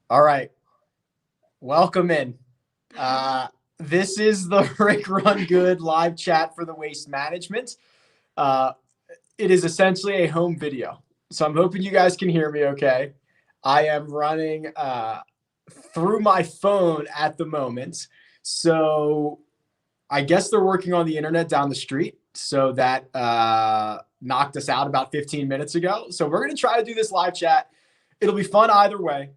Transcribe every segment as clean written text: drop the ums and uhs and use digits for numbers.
All right. Welcome in. This is the Rick Run Good live chat for the waste management. It is essentially a home video. So I'm hoping you guys can hear me okay. I am running through my phone at the moment. So I guess they're working on the internet down the street. So that knocked us out about 15 minutes ago. So we're going to try to do this live chat. It'll be fun either way.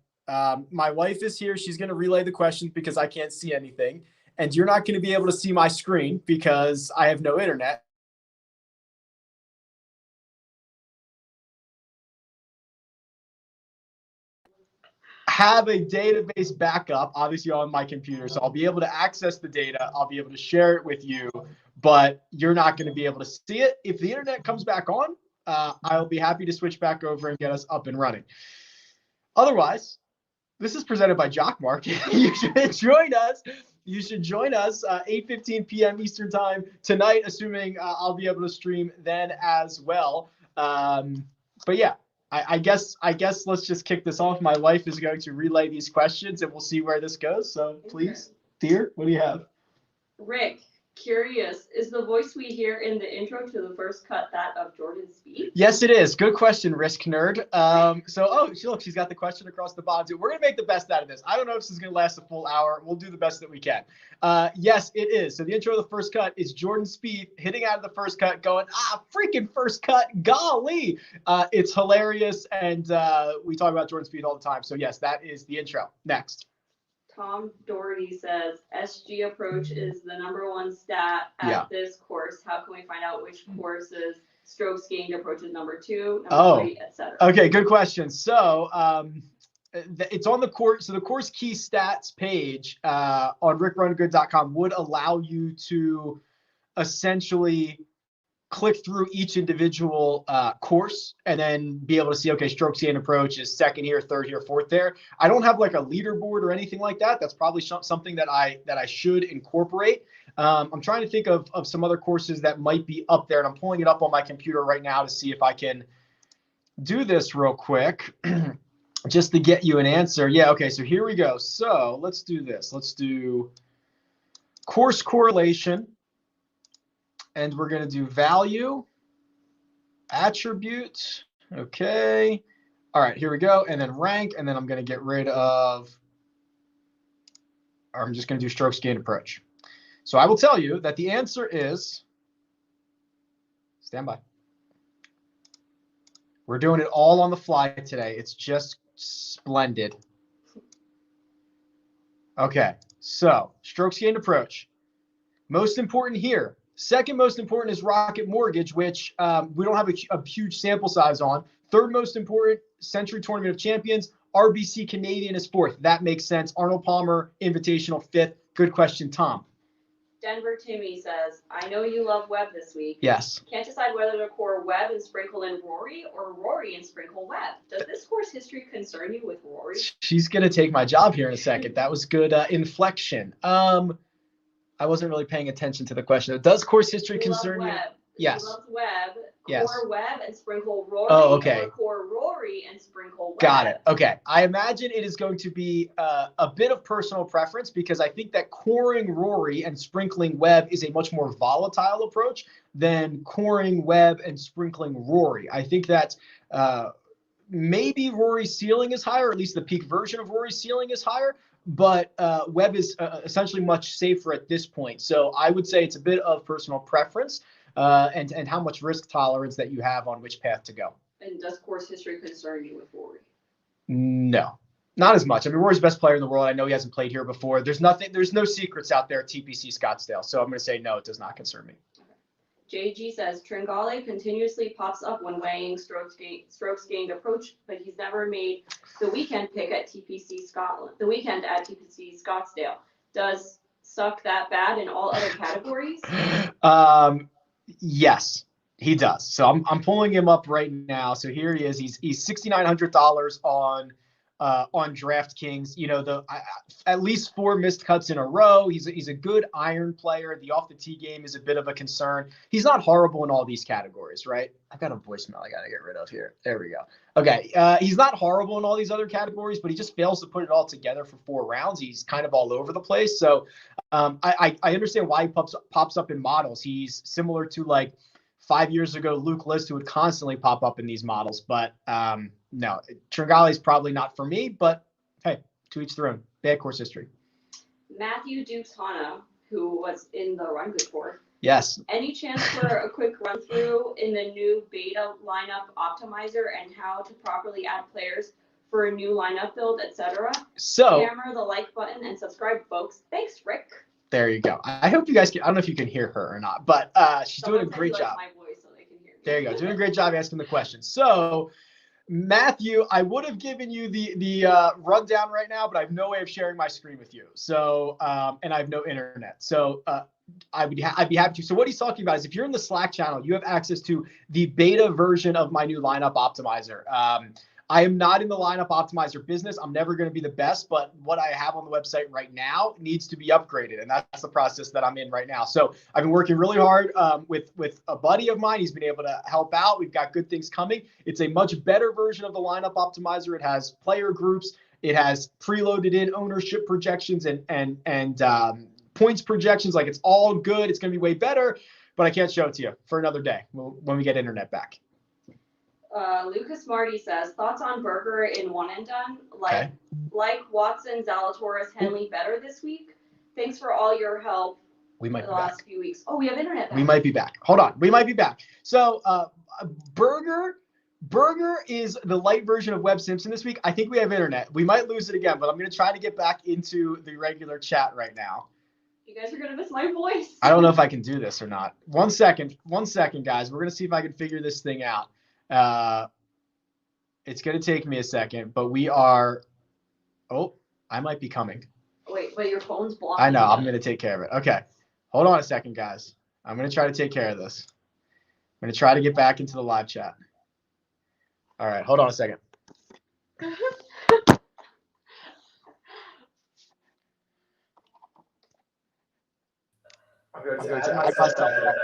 My wife is here. She's going to relay the questions because I can't see anything. And you're not going to be able to see my screen because I have no internet. Have a database backup, obviously, on my computer. So I'll be able to access the data. I'll be able to share it with you, but you're not going to be able to see it. If the internet comes back on, I'll be happy to switch back over and get us up and running. Otherwise, this is presented by Jock Market. You should join us. You should join us 8:15 p.m. Eastern time tonight, assuming I'll be able to stream then as well. But yeah, I guess let's just kick this off. My wife is going to relay these questions, and we'll see where this goes. So please, dear, what do you have? Rick, curious, is the voice we hear in the intro to the first cut that of Jordan Spieth? Yes, it is. Good question, Risk Nerd. Look, she's got the question across the bottom too. We're going to make the best out of this. I don't know if this is going to last a full hour. We'll do the best that we can. Yes, it is. So the intro of the first cut is Jordan Spieth hitting out of the first cut going, freaking first cut, golly. It's hilarious, and we talk about Jordan Spieth all the time. So yes, that is the intro. Next. Tom Doherty says SG approach is the #1 stat at this course. How can we find out which courses strokes gained approach is #2, #3, etc.? Okay, good question. So it's on the course. So the course key stats page on RickRunGood.com would allow you to essentially click through each individual course and then be able to see, okay, strokes gained approach is second here, third here, fourth there. I don't have like a leaderboard or anything like that. That's probably something that I should incorporate. I'm trying to think of some other courses that might be up there, and I'm pulling it up on my computer right now to see if I can do this real quick just to get you an answer. Yeah, okay, so here we go. So let's do this. Let's do course correlation. And we're going to do value, attribute. Okay. All right, here we go. And then rank. And then I'm going to get rid of, or I'm just going to do strokes gained approach. So I will tell you that the answer is, stand by. We're doing it all on the fly today. It's just splendid. Okay, so strokes gained approach. Most important here. Second most important is Rocket Mortgage, which we don't have a huge sample size on. Third most important, Century Tournament of Champions. RBC Canadian is fourth. That makes sense. Arnold Palmer Invitational fifth. Good question, Tom. Denver Timmy says, I know you love Webb this week. Yes. Can't decide whether to core Webb and sprinkle in Rory or Rory and sprinkle Webb. Does this course history concern you with Rory? She's going to take my job here in a second. That was good inflection. I wasn't really paying attention to the question. Does course history concern you? Yes. He loves Webb. Yes. Core Webb and sprinkle Rory. Oh, okay. Or core Rory and sprinkle Webb. Got it. Okay. I imagine it is going to be a bit of personal preference because I think that coring Rory and sprinkling Webb is a much more volatile approach than coring Webb and sprinkling Rory. I think that maybe Rory's ceiling is higher, or at least the peak version of Rory's ceiling is higher. But Webb is essentially much safer at this point. So I would say it's a bit of personal preference and how much risk tolerance that you have on which path to go. And does course history concern you with Rory? No, not as much. I mean, Rory's the best player in the world. I know he hasn't played here before. There's no secrets out there at TPC Scottsdale. So I'm going to say no, it does not concern me. JG says Tringale continuously pops up when weighing strokes gained approach, but he's never made the weekend pick at TPC Scotland. The weekend at TPC Scottsdale. Does suck that bad in all other categories? Yes, he does. So I'm pulling him up right now. So here he is. He's $6,900 on on DraftKings. You know, at least 4 missed cuts in a row. He's a good iron player. The off the tee game is a bit of a concern. He's not horrible in all these categories, right? I've got a voicemail I got to get rid of here. There we go. Okay. He's not horrible in all these other categories, but he just fails to put it all together for 4 rounds. He's kind of all over the place. So I understand why he pops up in models. He's similar to like 5 years ago, Luke List, who would constantly pop up in these models. But no, Tringale is probably not for me. But hey, to each their own. Bad course history. Matthew Dukes-Hana, who was in the Run Good course. Yes. Any chance for a quick run through in the new beta lineup optimizer and how to properly add players for a new lineup build, etc.? So hammer the like button and subscribe, folks. Thanks, Rick. There you go. I hope you guys can. I don't know if you can hear her or not, but she's doing a great job. My voice so they can hear me. There you go. Doing a great job asking the question. So, Matthew, I would have given you the rundown right now, but I have no way of sharing my screen with you. So, and I have no internet. So, I'd be happy to. So what he's talking about is if you're in the Slack channel, you have access to the beta version of my new lineup optimizer. I am not in the lineup optimizer business. I'm never going to be the best, but what I have on the website right now needs to be upgraded. And that's the process that I'm in right now. So I've been working really hard with a buddy of mine. He's been able to help out. We've got good things coming. It's a much better version of the lineup optimizer. It has player groups. It has preloaded in ownership projections and points projections. Like, it's all good. It's going to be way better, but I can't show it to you for another day when we get internet back. Lucas Marty says, thoughts on Berger in one and done? Okay. Like Watson, Zalatoris, Henley better this week? Thanks for all your help the last few weeks. Oh, we have internet back. We might be back. Hold on. We might be back. So Berger is the light version of Webb Simpson this week. I think we have internet. We might lose it again, but I'm going to try to get back into the regular chat right now. You guys are going to miss my voice. I don't know if I can do this or not. One second, guys. We're going to see if I can figure this thing out. It's going to take me a second, but we are. Oh, I might be coming. Wait, but your phone's blocking. I know. I'm going to take care of it. Okay. Hold on a second, guys. I'm going to try to take care of this. I'm going to try to get back into the live chat. All right. Hold on a second. I'm going to add myself back.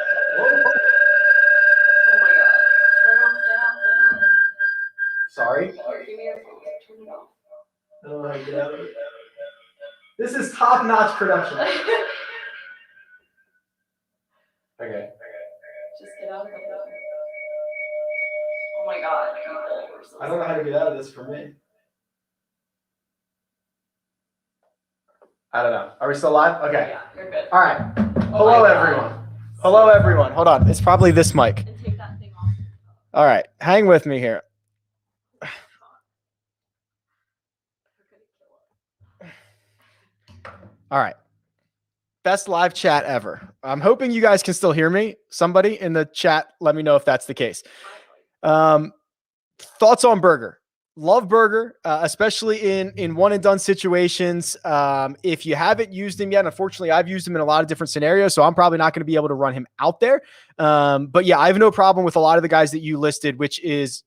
Sorry? Give me your phone. Turn it off. I don't know how to get out of it. This is top-notch production. Okay. Just get out of it. Oh my god. I don't know how to get out of this for me. I don't know. Are we still live? Okay. Yeah, you're good. All right. Hello, everyone. Hello, everyone. Hold on. It's probably this mic. And take that thing off. All right. Hang with me here. All right. Best live chat ever. I'm hoping you guys can still hear me. Somebody in the chat, let me know if that's the case. Thoughts on Berger. Love Berger, especially in one and done situations. If you haven't used him yet, unfortunately, I've used him in a lot of different scenarios, so I'm probably not going to be able to run him out there. But yeah, I have no problem with a lot of the guys that you listed, which is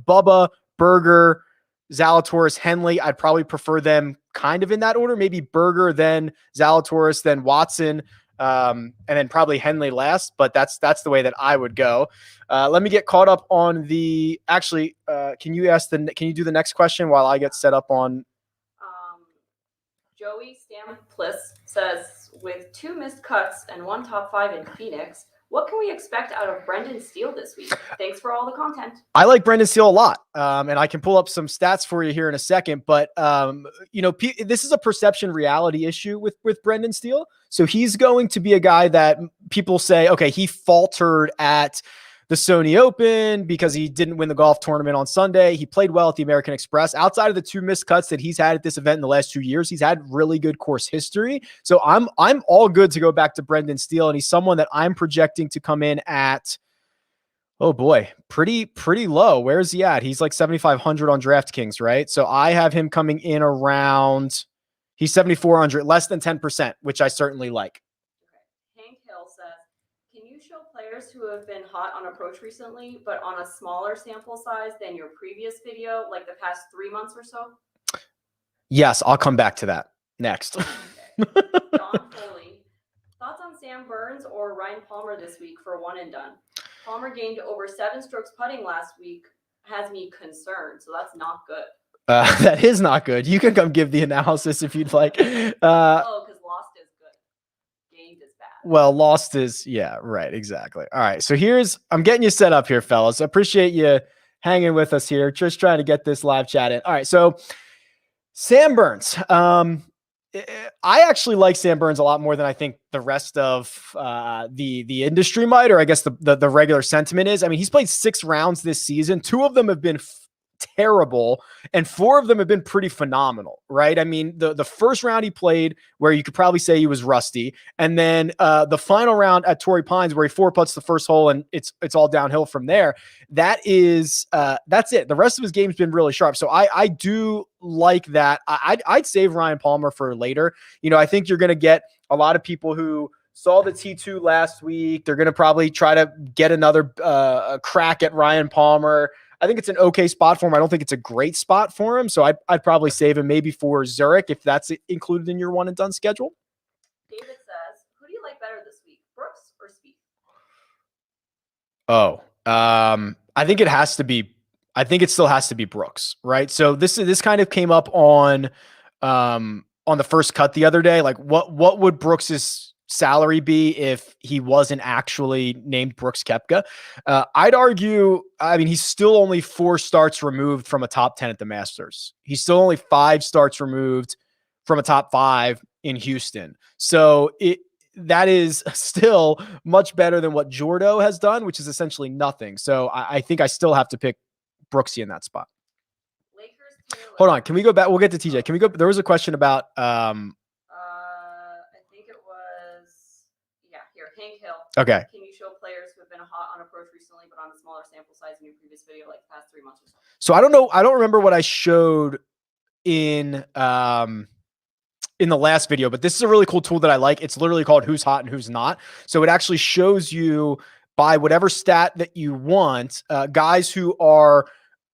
Bubba, Berger, Zalatoris, Henley. I'd probably prefer them kind of in that order. Maybe Berger, then Zalatoris, then Watson, and then probably Henley last. But that's the way that I would go. Let me get caught up on the. Actually, can you do the next question while I get set up on? Joey Stamplis says, with 2 missed cuts and 1 top 5 in Phoenix, what can we expect out of Brendan Steele this week? Thanks for all the content. I like Brendan Steele a lot, and I can pull up some stats for you here in a second. But this is a perception reality issue with Brendan Steele. So he's going to be a guy that people say, okay, he faltered at the Sony Open because he didn't win the golf tournament on Sunday. He played well at the American Express. Outside of the 2 missed cuts that he's had at this event in the last 2 years, he's had really good course history. So I'm all good to go back to Brendan Steele, and he's someone that I'm projecting to come in at, oh boy, pretty low. Where is he at? He's like 7,500 on DraftKings, right? So I have him coming in around, he's 7,400, less than 10%, which I certainly like. Players who have been hot on approach recently, but on a smaller sample size than your previous video, like the past 3 months or so? Yes, I'll come back to that next. Okay. Don Foley. Thoughts on Sam Burns or Ryan Palmer this week for one and done? Palmer gained over 7 strokes putting last week. Has me concerned, so that's not good. That is not good. You can come give the analysis if you'd like. Because lost is good. Gained is bad. Well, lost is, yeah, right, exactly. All right, so I'm getting you set up here, fellas. I appreciate you hanging with us here. Just trying to get this live chat in. All right, so Sam Burns. I actually like Sam Burns a lot more than I think the rest of the industry might, or I guess the regular sentiment is. I mean, he's played 6 rounds this season. 2 of them have been terrible, and 4 of them have been pretty phenomenal, right? I mean, the first round he played where you could probably say he was rusty, and then the final round at Torrey Pines where he 4-putts the first hole and it's all downhill from there. That's it. The rest of his game's been really sharp. So I do like that. I'd save Ryan Palmer for later. I think you're going to get a lot of people who saw the T2 last week. They're going to probably try to get another crack at Ryan Palmer. I think it's an okay spot for him. I don't think it's a great spot for him. So I'd probably save him maybe for Zurich if that's included in your one and done schedule. David says, who do you like better this week, Brooks or Spieth? I think it still has to be Brooks, right? So this kind of came up on the first cut the other day. Like what would Brooks's salary be if he wasn't actually named Brooks Koepka? I'd argue, I mean, he's still only 4 starts removed from a top 10 at the Masters. He's still only 5 starts removed from a top 5 in Houston. So that is still much better than what Jordo has done, which is essentially nothing. So I think I still have to pick Brooksy in that spot. Hold on. Can we go back? We'll get to TJ. Can we go? There was a question about, Hank Hill. Okay. Can you show players who have been hot on approach recently, but on a smaller sample size in your previous video, like the past 3 months or so? So I don't know. I don't remember what I showed in the last video, but this is a really cool tool that I like. It's literally called Who's Hot and Who's Not. So it actually shows you by whatever stat that you want, guys who are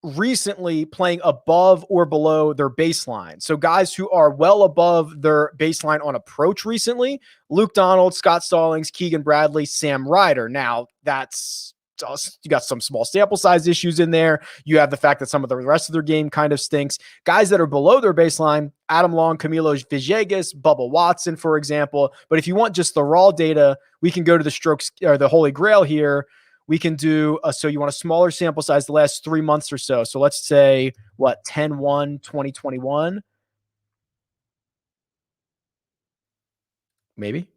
recently playing above or below their baseline. So guys who are well above their baseline on approach recently: Luke Donald, Scott Stallings, Keegan Bradley, Sam Ryder. Now that's just, you got some small sample size issues in there. You have the fact that some of the rest of their game kind of stinks. Guys that are below their baseline: Adam Long, Camilo Villegas, Bubba Watson, for example. But if you want just the raw data, we can go to the strokes or the Holy Grail here. We can do, so you want a smaller sample size the last 3 months or so. So let's say, 10-1-2021? Maybe.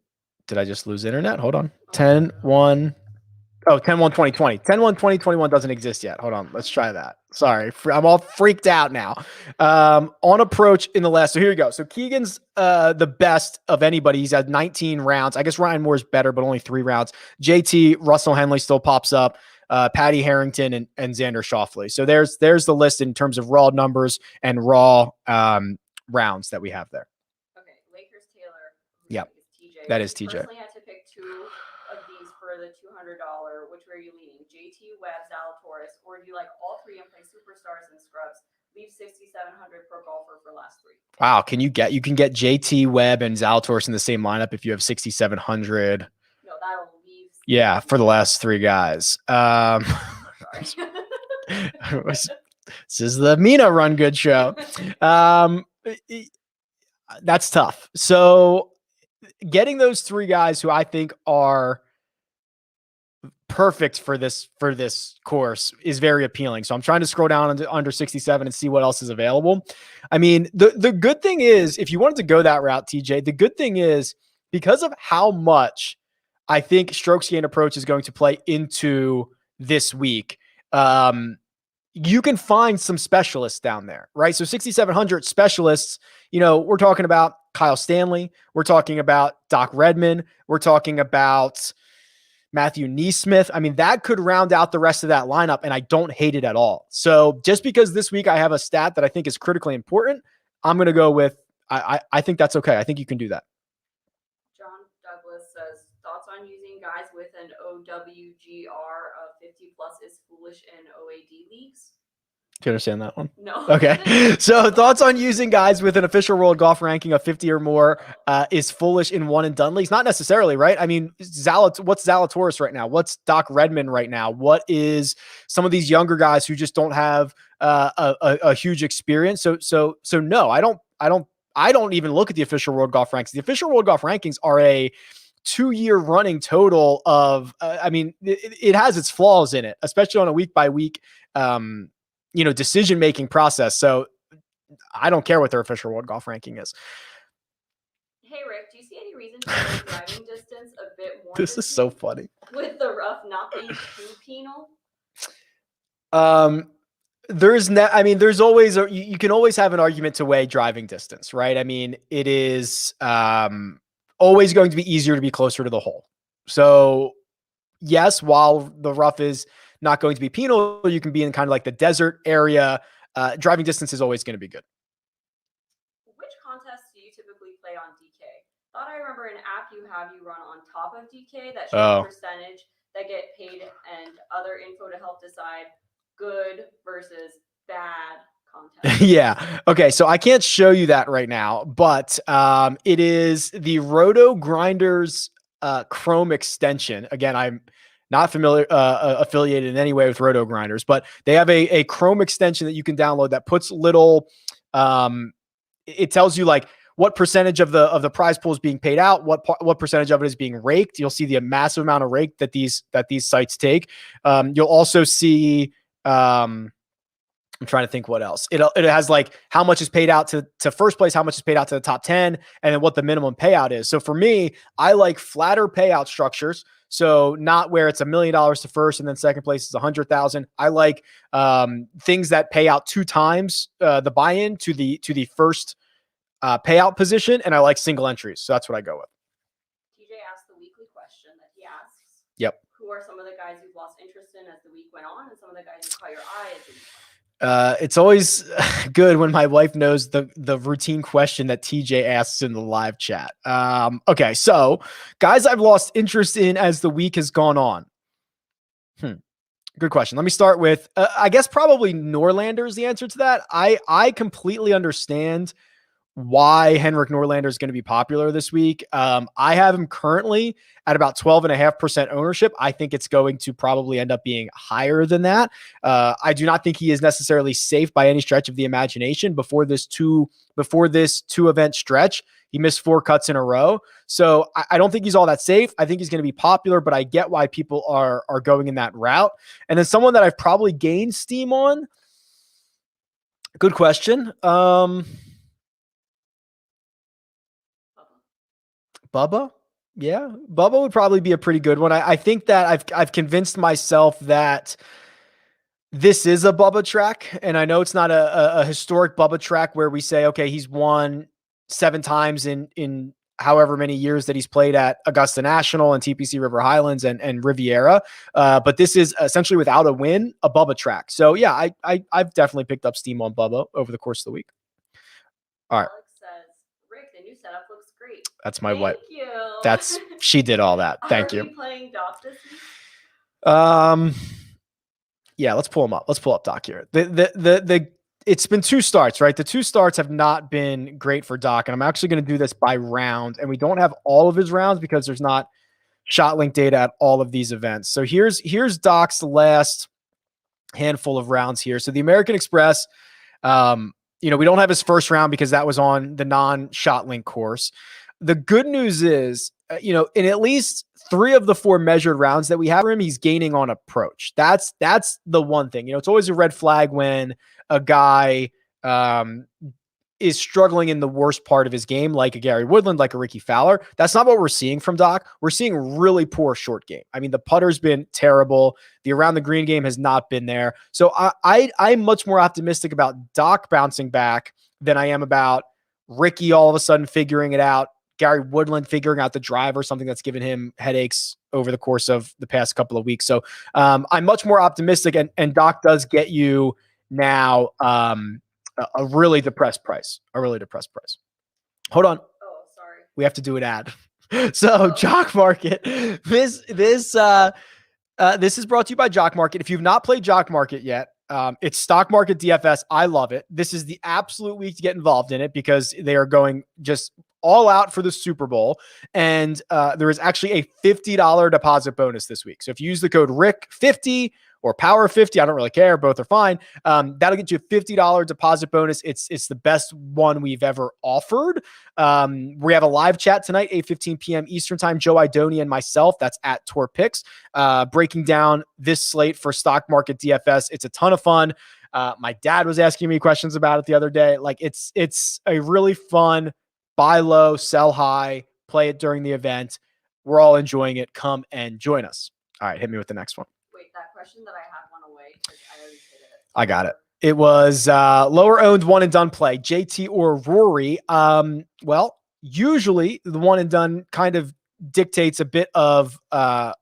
Did I just lose internet? Hold on. 10-1. Oh, 10-1-2020. 10-1-2021 doesn't exist yet. Hold on. Let's try that. Sorry. I'm all freaked out now. On approach in the last. So here you go. So Keegan's the best of anybody. He's had 19 rounds. I guess Ryan Moore's better, but only 3 rounds. JT, Russell Henley still pops up. Patty Harrington and Xander Schauffele. So there's the list in terms of raw numbers and raw rounds that we have there. Okay. Lakers Taylor. Yep. TJ. That is TJ. Personally had to pick 2 of these for the $200. Which way are you leaning? JT, Webb, Zalatoris, or do you like all 3 and play superstars and scrubs? Leave 6,700 per golfer for last 3. Wow, you can get JT, Webb, and Zalatoris in the same lineup if you have 6,700. No, that'll leave. Yeah, for the last 3 guys. This is the Mina Run Good show. That's tough. So getting those 3 guys who I think are perfect for this course is very appealing. So I'm trying to scroll down under 67 and see what else is available. I mean, the good thing is, if you wanted to go that route, TJ, the good thing is, because of how much I think strokes gained approach is going to play into this week, you can find some specialists down there, right? So 6,700 specialists, we're talking about Kyle Stanley. We're talking about Doc Redman. We're talking about Matthew Neesmith. I mean, that could round out the rest of that lineup, and I don't hate it at all. So just because this week I have a stat that I think is critically important, I'm going to go with, I think that's okay. I think you can do that. John Douglas says, thoughts on using guys with an OWGR of 50 plus is foolish in OAD leagues? Do you understand that one? No. Okay. So thoughts on using guys with an official world golf ranking of 50 or more is foolish in one and done leagues? Not necessarily, right? I mean, what's Zalatoris right now? What's Doc Redmond right now? What is some of these younger guys who just don't have a huge experience? So no, I don't even look at the official world golf rankings. The official world golf rankings are a 2-year running total of, I mean, it has its flaws in it, especially on a week by week, decision-making process. So I don't care what their official world golf ranking is. Hey, Rick, do you see any reason to make driving distance a bit more? This is so funny. With the rough not being too penal? There's always, you can always have an argument to weigh driving distance, right? I mean, it is always going to be easier to be closer to the hole. So yes, while the rough is not going to be penal, you can be in kind of like the desert area. Driving distance is always going to be good. Which contests do you typically play on DK? Thought I remember an app you run on top of DK that shows percentage that get paid and other info to help decide good versus bad contests. Yeah. Okay. So I can't show you that right now, but it is the Roto Grinders Chrome extension. Again, I'm not familiar, affiliated in any way with Roto Grinders, but they have a Chrome extension that you can download that puts little, it tells you like what percentage of the prize pool is being paid out, what percentage of it is being raked. You'll see the massive amount of rake that these sites take. You'll also see, I'm trying to think what else. It has like how much is paid out to first place, how much is paid out to the top 10, and then what the minimum payout is. So for me, I like flatter payout structures. So not where it's $1 million to first and then second place is 100,000. I like things that pay out 2 times the buy-in to the first payout position, and I like single entries. So that's what I go with. TJ asked the weekly question that he asks. Yep. Who are some of the guys you've lost interest in as the week went on, and some of the guys who caught your eye as the week went on? It's always good when my wife knows the routine question that TJ asks in the live chat. Okay, so guys I've lost interest in as the week has gone on. Good question. Let me start with, I guess probably Norlander is the answer to that. I completely understand why Henrik Norlander is going to be popular this week. I have him currently at about 12.5% ownership. I think it's going to probably end up being higher than that. I do not think he is necessarily safe by any stretch of the imagination. Before this two event stretch, he missed 4 cuts in a row. So I don't think he's all that safe. I think he's going to be popular, but I get why people are going in that route. And then someone that I've probably gained steam on. Good question. Bubba? Yeah, Bubba would probably be a pretty good one. I think that I've convinced myself that this is a Bubba track, and I know it's not a historic Bubba track where we say, okay, he's won 7 times in however many years that he's played at Augusta National and TPC River Highlands and Riviera. But this is essentially without a win, a Bubba track. So yeah, I've definitely picked up steam on Bubba over the course of the week. All right. Alex says, Rick, the new setup looks great. That's my wife. Thank you. She did all that. Thank you. Are we playing Doc this week? Yeah, let's pull him up. Let's pull up Doc here. It's been 2 starts, right? The 2 starts have not been great for Doc, and I'm actually going to do this by round, and we don't have all of his rounds because there's not shot link data at all of these events. So here's Doc's last handful of rounds here. So the American Express, we don't have his first round because that was on the non-shot link course. The good news is, in at least 3 of the 4 measured rounds that we have for him, he's gaining on approach. That's the one thing. It's always a red flag when a guy is struggling in the worst part of his game, like a Gary Woodland, like a Ricky Fowler. That's not what we're seeing from Doc. We're seeing really poor short game. I mean, the putter's been terrible. The around the green game has not been there. So I'm much more optimistic about Doc bouncing back than I am about Ricky all of a sudden figuring it out, Gary Woodland figuring out the drive or something that's given him headaches over the course of the past couple of weeks. So I'm much more optimistic, and Doc does get you now a really depressed price. Hold on. Oh, sorry. We have to do an ad. So Jock Market, this is brought to you by Jock Market. If you've not played Jock Market yet, It's stock market DFS. I love it. This is the absolute week to get involved in it because they are going just all out for the Super Bowl. And there is actually a $50 deposit bonus this week. So if you use the code RICK50 or Power50, I don't really care. Both are fine. That'll get you a $50 deposit bonus. It's the best one we've ever offered. We have a live chat tonight, 8:15 p.m. Eastern time. Joe Idoni and myself, that's at Tour Picks, breaking down this slate for stock market DFS. It's a ton of fun. My dad was asking me questions about it the other day. Like it's a really fun buy low, sell high, play it during the event. We're all enjoying it. Come and join us. All right, hit me with the next one. Wait, that question that I had one away. I already hit it. I got it. It was lower owned one and done play, JT or Rory. Well, usually the one and done kind of dictates a bit of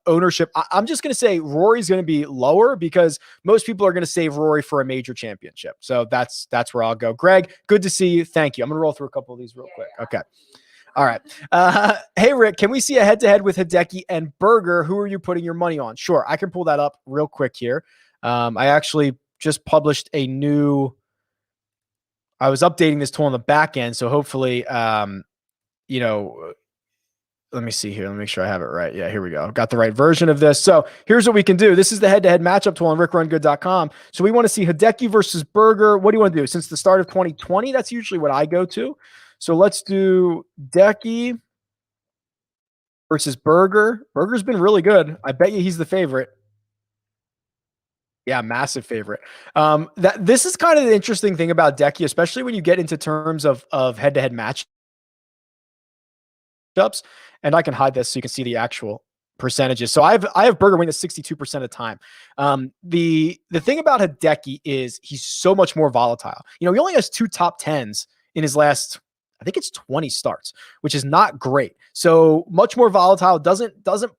ownership. I'm just going to say Rory's going to be lower because most people are going to save Rory for a major championship. So that's where I'll go. Greg, good to see you. Thank you. I'm going to roll through a couple of these real quick. Yeah. Okay. All right. Hey, Rick, can we see a head-to-head with Hideki and Berger? Who are you putting your money on? Sure. I can pull that up real quick here. I actually just published I was updating this tool on the back end. So hopefully, let me see here. Let me make sure I have it right. Yeah, here we go. Got the right version of this. So here's what we can do. This is the head-to-head matchup tool on RickRunGood.com. So we want to see Hideki versus Berger. What do you want to do? Since the start of 2020, that's usually what I go to. So let's do Hideki versus Berger. Berger's been really good. I bet you he's the favorite. Yeah, massive favorite. This is kind of the interesting thing about Hideki, especially when you get into terms of head-to-head matchups. And I can hide this so you can see the actual percentages. So I have Berger winning at 62% of the time. The thing about Hideki is he's so much more volatile. He only has 2 top 10s in his last, I think it's 20 starts, which is not great. So much more volatile, doesn't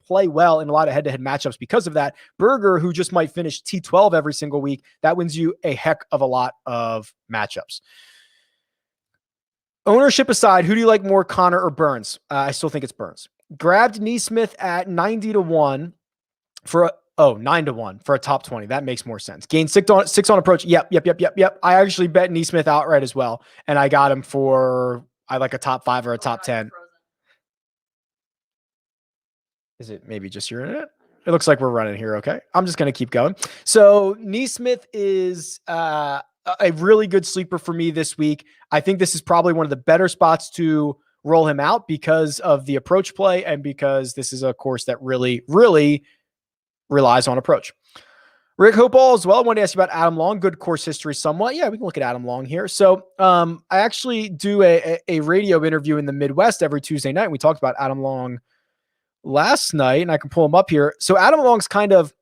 play well in a lot of head-to-head matchups because of that. Berger, who just might finish T12 every single week, that wins you a heck of a lot of matchups. Ownership aside, who do you like more, Connor or Burns? I still think it's Burns. Grabbed Neesmith at 90-1 for 9-1 for a top 20. That makes more sense. Gained 6 on approach. Yep. I actually bet Neesmith outright as well, and I got him for I like a top 5 or a top 10. Is it maybe just your internet? It looks like we're running here. Okay, I'm just gonna keep going. So Neesmith is a really good sleeper for me this week. I think this is probably one of the better spots to roll him out because of the approach play and because this is a course that really, really relies on approach. Rick Hopewell as well. I wanted to ask you about Adam Long. Good course history somewhat. Yeah, we can look at Adam Long here. So I actually do a radio interview in the Midwest every Tuesday night. We talked about Adam Long last night, and I can pull him up here. So Adam Long's kind of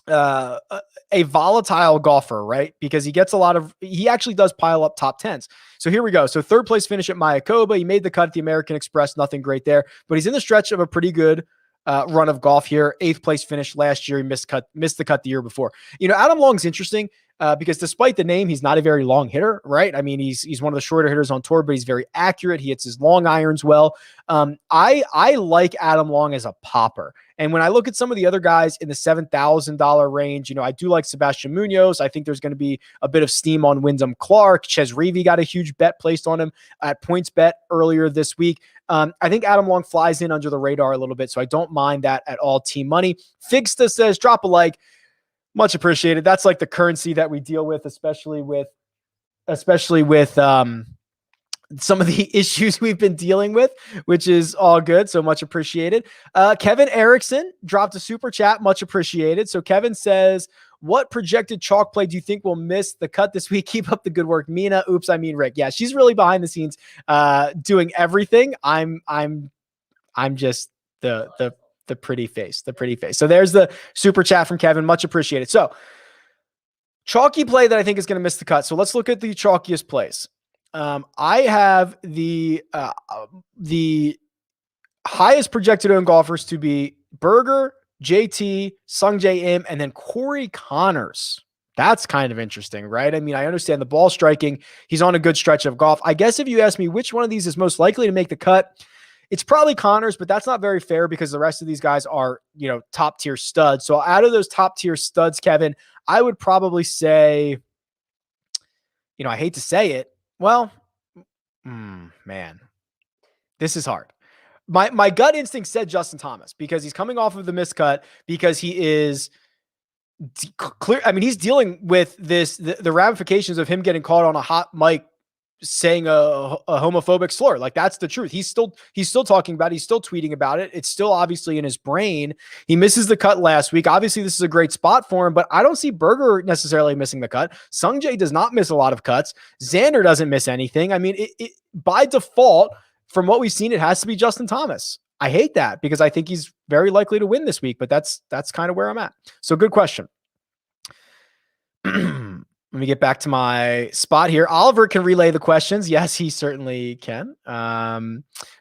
a volatile golfer, right? Because he actually does pile up top 10s. So here we go. So 3rd place finish at Mayakoba. He made the cut at the American Express. Nothing great there, but he's in the stretch of a pretty good run of golf here. 8th place finish last year. He missed the cut the year before. Adam Long's interesting because despite the name, he's not a very long hitter, right? I mean, he's one of the shorter hitters on tour, but he's very accurate. He hits his long irons well. I like Adam Long as a popper. And when I look at some of the other guys in the $7,000 range, I do like Sebastian Munoz. I think there's going to be a bit of steam on Wyndham Clark. Ches Reavie got a huge bet placed on him at PointsBet earlier this week. I think Adam Long flies in under the radar a little bit, so I don't mind that at all. Team money. Figsta says, drop a like. Much appreciated. That's like the currency that we deal with, especially with some of the issues we've been dealing with, which is all good. So much appreciated. Kevin Erickson dropped a super chat. Much appreciated. So Kevin says, what projected chalk play do you think will miss the cut this week? Keep up the good work, Mina. Oops, I mean Rick. Yeah, she's really behind the scenes, doing everything. I'm just the pretty face. So there's the super chat from Kevin. Much appreciated. So chalky play that I think is going to miss the cut. So let's look at the chalkiest plays. I have the highest projected owned golfers to be Berger, JT, Sungjae Im, and then Corey Connors. That's kind of interesting, right? I mean, I understand the ball striking. He's on a good stretch of golf. I guess if you ask me which one of these is most likely to make the cut, It's probably Connors, but that's not very fair because the rest of these guys are, top tier studs. So out of those top tier studs, Kevin, I would probably say, I hate to say it. Well, man, this is hard. My gut instinct said Justin Thomas because he's coming off of the miscut, because he is clear. I mean, he's dealing with the ramifications of him getting caught on a hot mic saying a homophobic slur. Like, that's the truth. He's still talking about it. He's still tweeting about it. It's still obviously in his brain. He misses the cut last week. Obviously, this is a great spot for him, but I don't see Berger necessarily missing the cut. Sungjae does not miss a lot of cuts. Xander doesn't miss anything. I mean, it by default, from what we've seen, it has to be Justin Thomas. I hate that because I think he's very likely to win this week, but that's kind of where I'm at. So good question. Let me get back to my spot here. Oliver can relay the questions. Yes, he certainly can.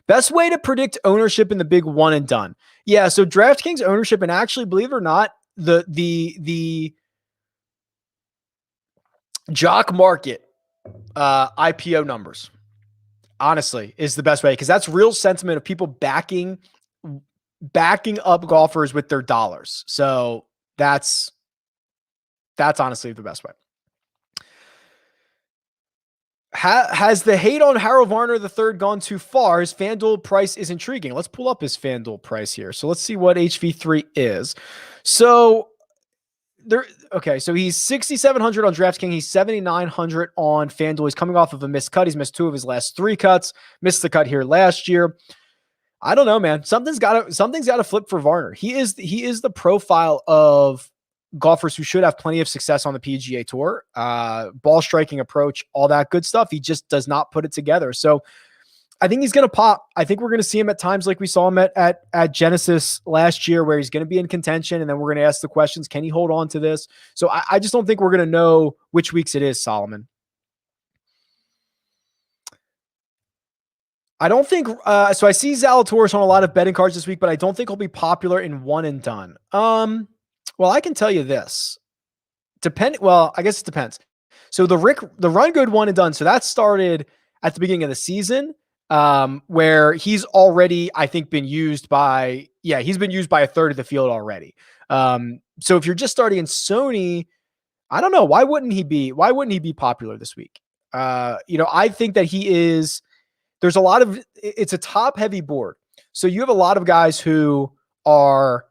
Best way to predict ownership in the big one and done. Yeah, so DraftKings ownership, and actually, believe it or not, the Jock Market IPO numbers, honestly, is the best way, because that's real sentiment of people backing up golfers with their dollars. So that's honestly the best way. Has the hate on Harold Varner III gone too far? His FanDuel price is intriguing. Let's pull up his FanDuel price here. So let's see what HV3 is. So so he's 6,700 on DraftKings. He's 7,900 on FanDuel. He's coming off of a missed cut. He's missed 2 of his last 3 cuts. Missed the cut here last year. I don't know, man. Something's got to flip for Varner. He is the profile of golfers who should have plenty of success on the PGA Tour. Ball striking approach, all that good stuff. He just does not put it together. So I think he's going to pop. I think we're going to see him at times like we saw him at Genesis last year, where he's going to be in contention, and then we're going to ask the questions, can he hold on to this? So I just don't think we're going to know which weeks it is, Solomon. I don't think so I see Zalatoris on a lot of betting cards this week, but I don't think he'll be popular in one and done. Well, I can tell you this. Well, I guess it depends. So the Run Good one and done. So that started at the beginning of the season, where he's already, I think, been used by a third of the field already. So if you're just starting in Sony, I don't know. Why wouldn't he be popular this week? I think that it's a top heavy board. So you have a lot of guys who are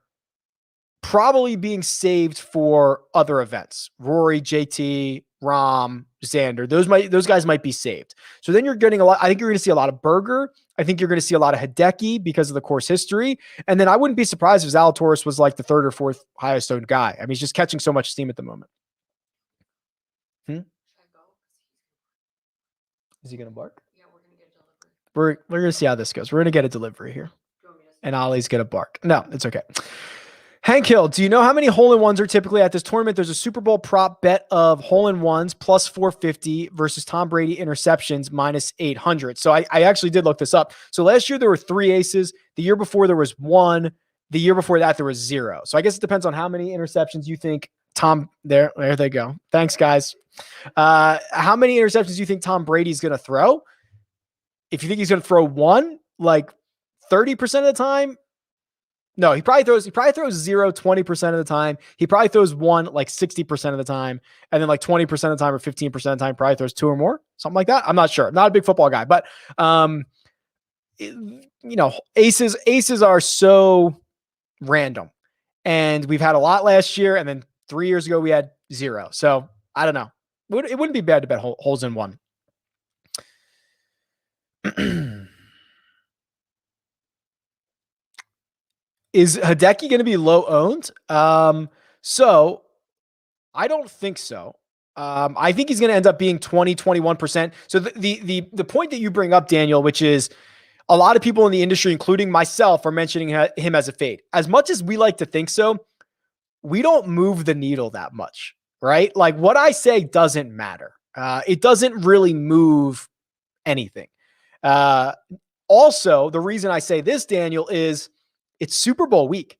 probably being saved for other events. Rory, JT, Rom, Xander, those guys might be saved. So then you're getting I think you're going to see a lot of Berger. I think you're going to see a lot of Hideki because of the course history. And then I wouldn't be surprised if Zalatoris was like the 3rd or 4th highest owned guy. I mean, he's just catching so much steam at the moment. Is he going to bark? Yeah, we're going to get a delivery. We're going to see how this goes. We're going to get a delivery here. And Ollie's going to bark. No, it's okay. Hank Hill, do you know how many hole-in-ones are typically at this tournament? There's a Super Bowl prop bet of hole-in-ones plus 450 versus Tom Brady interceptions minus 800. So I actually did look this up. So last year there were 3 aces. The year before there was 1. The year before that there was 0. So I guess it depends on how many interceptions you think Tom. There they go. Thanks, guys. How many interceptions do you think Tom Brady's going to throw? If you think he's going to throw 1, like 30% of the time. No, he probably throws 0 20% of the time. He probably throws 1 like 60% of the time, and then like 20% of the time or 15% of the time probably throws 2 or more, something like that. I'm not sure. I'm not a big football guy, but aces are so random, and we've had a lot last year, and then 3 years ago we had 0. So I don't know. It wouldn't be bad to bet holes in 1. Is Hideki going to be low owned? So I don't think so. I think he's going to end up being 20, 21%. So the point that you bring up, Daniel, which is a lot of people in the industry, including myself, are mentioning him as a fade. As much as we like to think so, we don't move the needle that much, right? Like, what I say doesn't matter. It doesn't really move anything. Also, the reason I say this, Daniel, is it's Super Bowl week.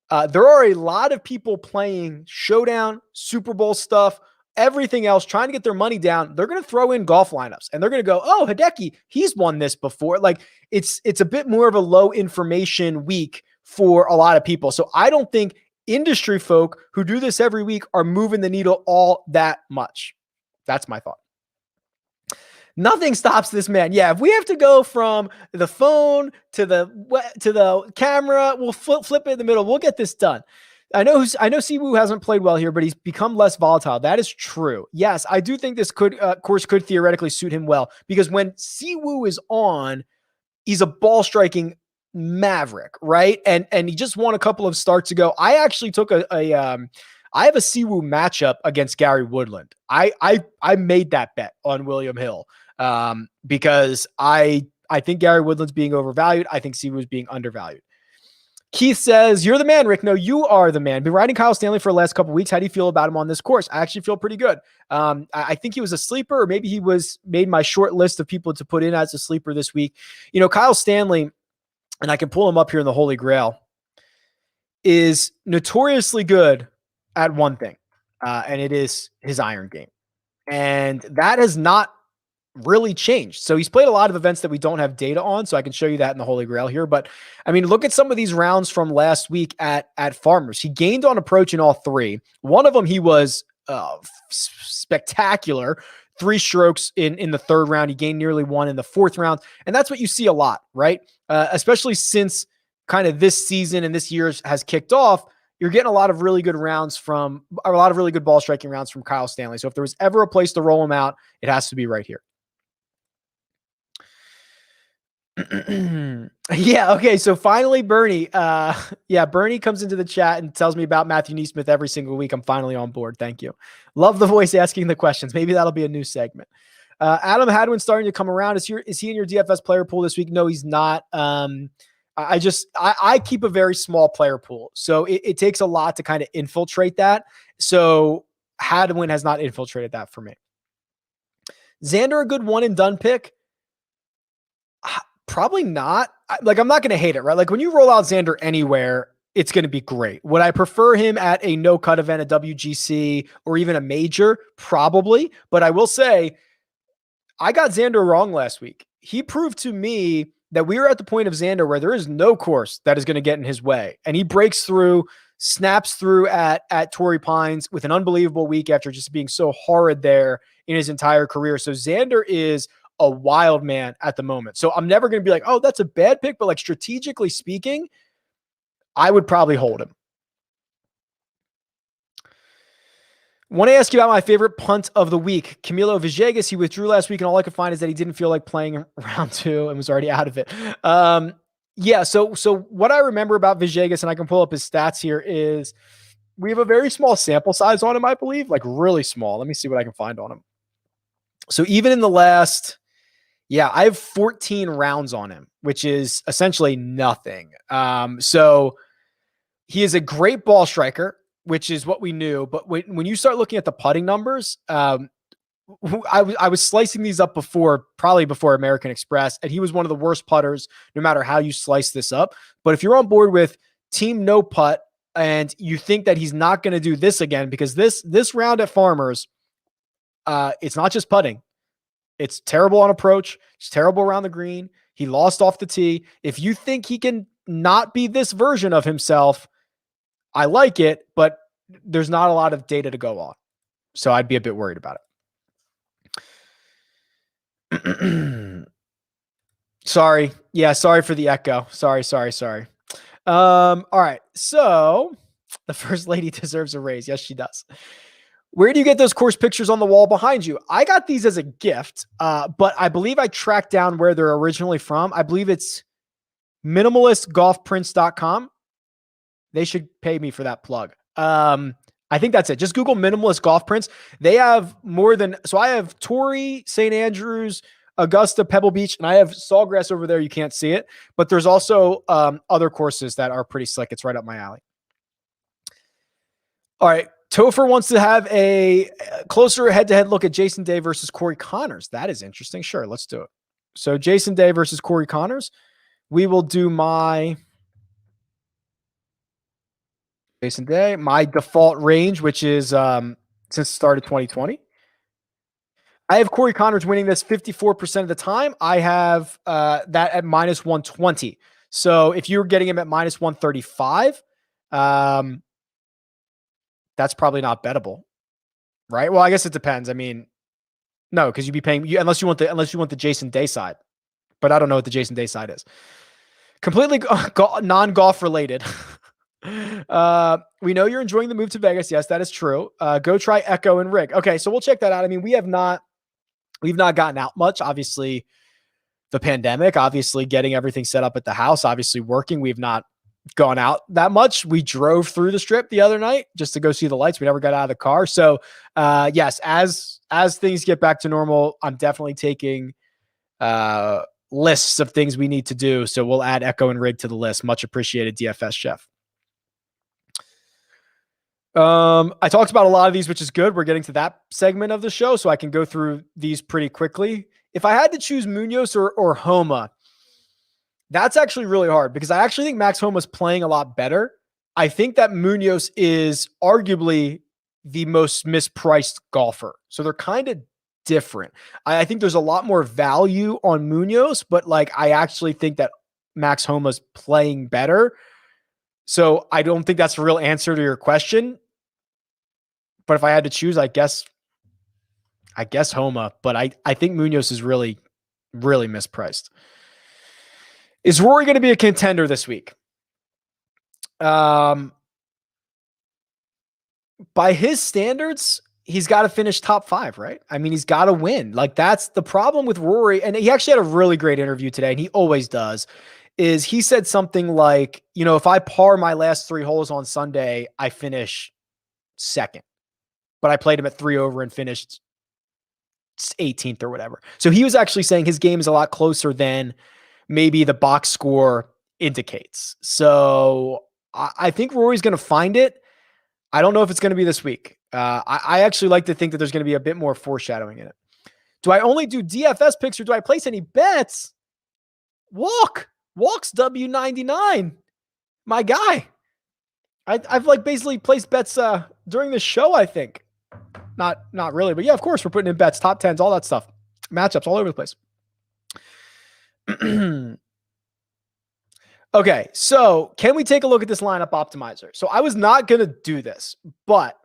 There are a lot of people playing showdown, Super Bowl stuff everything else, trying to get their money down, they're going to throw in golf lineups and they're going to go, oh, Hideki, he's won this before. Like it's a bit more of a low information week for a lot of people. So I don't think industry folk who do this every week are moving the needle all that much. That's my thought. Nothing stops this man. Yeah, if we have to go from the phone to the camera, we'll flip it in the middle. We'll get this done. I know Siwoo hasn't played well here, but he's become less volatile. That is true. Yes, I do think this course could theoretically suit him well, because when Siwoo is on, he's a ball striking maverick, right? And he just won a couple of starts ago. I actually took I have a Siwoo matchup against Gary Woodland. I made that bet on William Hill because I think Gary Woodland's being overvalued. I think Siwoo's being undervalued. Keith says, you're the man, Rick. No, you are the man. Been riding Kyle Stanley for the last couple of weeks. How do you feel about him on this course? I actually feel pretty good. I think he was a sleeper, or maybe he made my short list of people to put in as a sleeper this week. You know, Kyle Stanley, and I can pull him up here in the Holy Grail, is notoriously good at one thing, and it is his iron game. And that has not really changed. So he's played a lot of events that we don't have data on, so I can show you that in the Holy Grail here. But I mean, look at some of these rounds from last week at Farmers. He gained on approach in all three. One of them, he was spectacular. 3 strokes in the third round. He gained nearly 1 in the fourth round. And that's what you see a lot, right? Especially since kind of this season and this year has kicked off. You're getting a lot of really good ball striking rounds from Kyle Stanley. So if there was ever a place to roll him out, it has to be right here. Yeah. Okay. So finally, Bernie, Bernie comes into the chat and tells me about Matthew Neesmith every single week. I'm finally on board. Thank you. Love the voice asking the questions. Maybe that'll be a new segment. Adam Hadwin starting to come around. Is he in your DFS player pool this week? No, he's not. I keep a very small player pool, so it takes a lot to kind of infiltrate that. So Hadwin has not infiltrated that for me. Xander, a good one and done pick? Probably not. I'm not going to hate it, right? Like when you roll out Xander anywhere, it's going to be great. Would I prefer him at a no-cut event, a WGC, or even a major? Probably. But I will say, I got Xander wrong last week. He proved to me that we are at the point of Xander where there is no course that is going to get in his way. And he breaks through, snaps through at Torrey Pines with an unbelievable week after just being so horrid there in his entire career. So Xander is a wild man at the moment. So I'm never going to be like, oh, that's a bad pick. But like strategically speaking, I would probably hold him. Want to ask you about my favorite punt of the week. Camilo Villegas, he withdrew last week, and all I could find is that he didn't feel like playing round 2 and was already out of it. Yeah, so what I remember about Villegas, and I can pull up his stats here, is we have a very small sample size on him, I believe, like really small. Let me see what I can find on him. So even in the last, I have 14 rounds on him, which is essentially nothing. So he is a great ball striker, which is what we knew. But when you start looking at the putting numbers, I was slicing these up probably before American Express, and he was one of the worst putters, no matter how you slice this up. But if you're on board with team no putt and you think that he's not going to do this again, because this round at Farmers, it's not just putting. It's terrible on approach. It's terrible around the green. He lost off the tee. If you think he can not be this version of himself, I like it, but there's not a lot of data to go on. So I'd be a bit worried about it. Sorry. Yeah, sorry for the echo. Sorry. All right. So the first lady deserves a raise. Yes, she does. Where do you get those course pictures on the wall behind you? I got these as a gift, but I believe I tracked down where they're originally from. I believe it's minimalistgolfprints.com. They should pay me for that plug. I think that's it. Just Google minimalist golf prints. They have so I have Torrey, St. Andrews, Augusta, Pebble Beach, and I have Sawgrass over there. You can't see it, but there's also other courses that are pretty slick. It's right up my alley. All right. Topher wants to have a closer head-to-head look at Jason Day versus Corey Connors. That is interesting. Sure, let's do it. So Jason Day versus Corey Connors. We will do my Jason Day, my default range, which is since the start of 2020. I have Corey Connors winning this 54% of the time. I have that at minus 120. So if you're getting him at minus 135, that's probably not bettable, right? Well, I guess it depends. I mean, no, because you'd be paying unless you want the Jason Day side, but I don't know what the Jason Day side is. Completely non-golf related. We know you're enjoying the move to Vegas. Yes, that is true. Go try Echo and Rig. Okay, so we'll check that out. I mean, we've not gotten out much. Obviously, the pandemic, obviously getting everything set up at the house, obviously working. We've not gone out that much. We drove through the strip the other night just to go see the lights. We never got out of the car. So yes, as things get back to normal, I'm definitely taking lists of things we need to do. So we'll add Echo and Rig to the list. Much appreciated, DFS Chef. I talked about a lot of these, which is good. We're getting to that segment of the show, so I can go through these pretty quickly. If I had to choose Munoz or Homa, that's actually really hard because I actually think Max Homa's playing a lot better. I think that Munoz is arguably the most mispriced golfer. So they're kind of different. I think there's a lot more value on Munoz, but like I actually think that Max Homa's playing better. So I don't think that's a real answer to your question. But if I had to choose, I guess Homa. But I think Munoz is really, really mispriced. Is Rory going to be a contender this week? By his standards, he's got to finish top 5, right? I mean, he's got to win. Like that's the problem with Rory. And he actually had a really great interview today, and he always does. Is he said something like, you know, if I par my last 3 holes on Sunday, I finish second. But I played him at 3 over and finished 18th or whatever. So he was actually saying his game is a lot closer than maybe the box score indicates. So I think Rory's going to find it. I don't know if it's going to be this week. I actually like to think that there's going to be a bit more foreshadowing in it. Do I only do DFS picks or do I place any bets? Walk's W99. My guy. I've like basically placed bets during the show, I think. Not really, but yeah, of course we're putting in bets, top 10s, all that stuff. Matchups all over the place. Okay, so can we take a look at this lineup optimizer? So I was not going to do this, but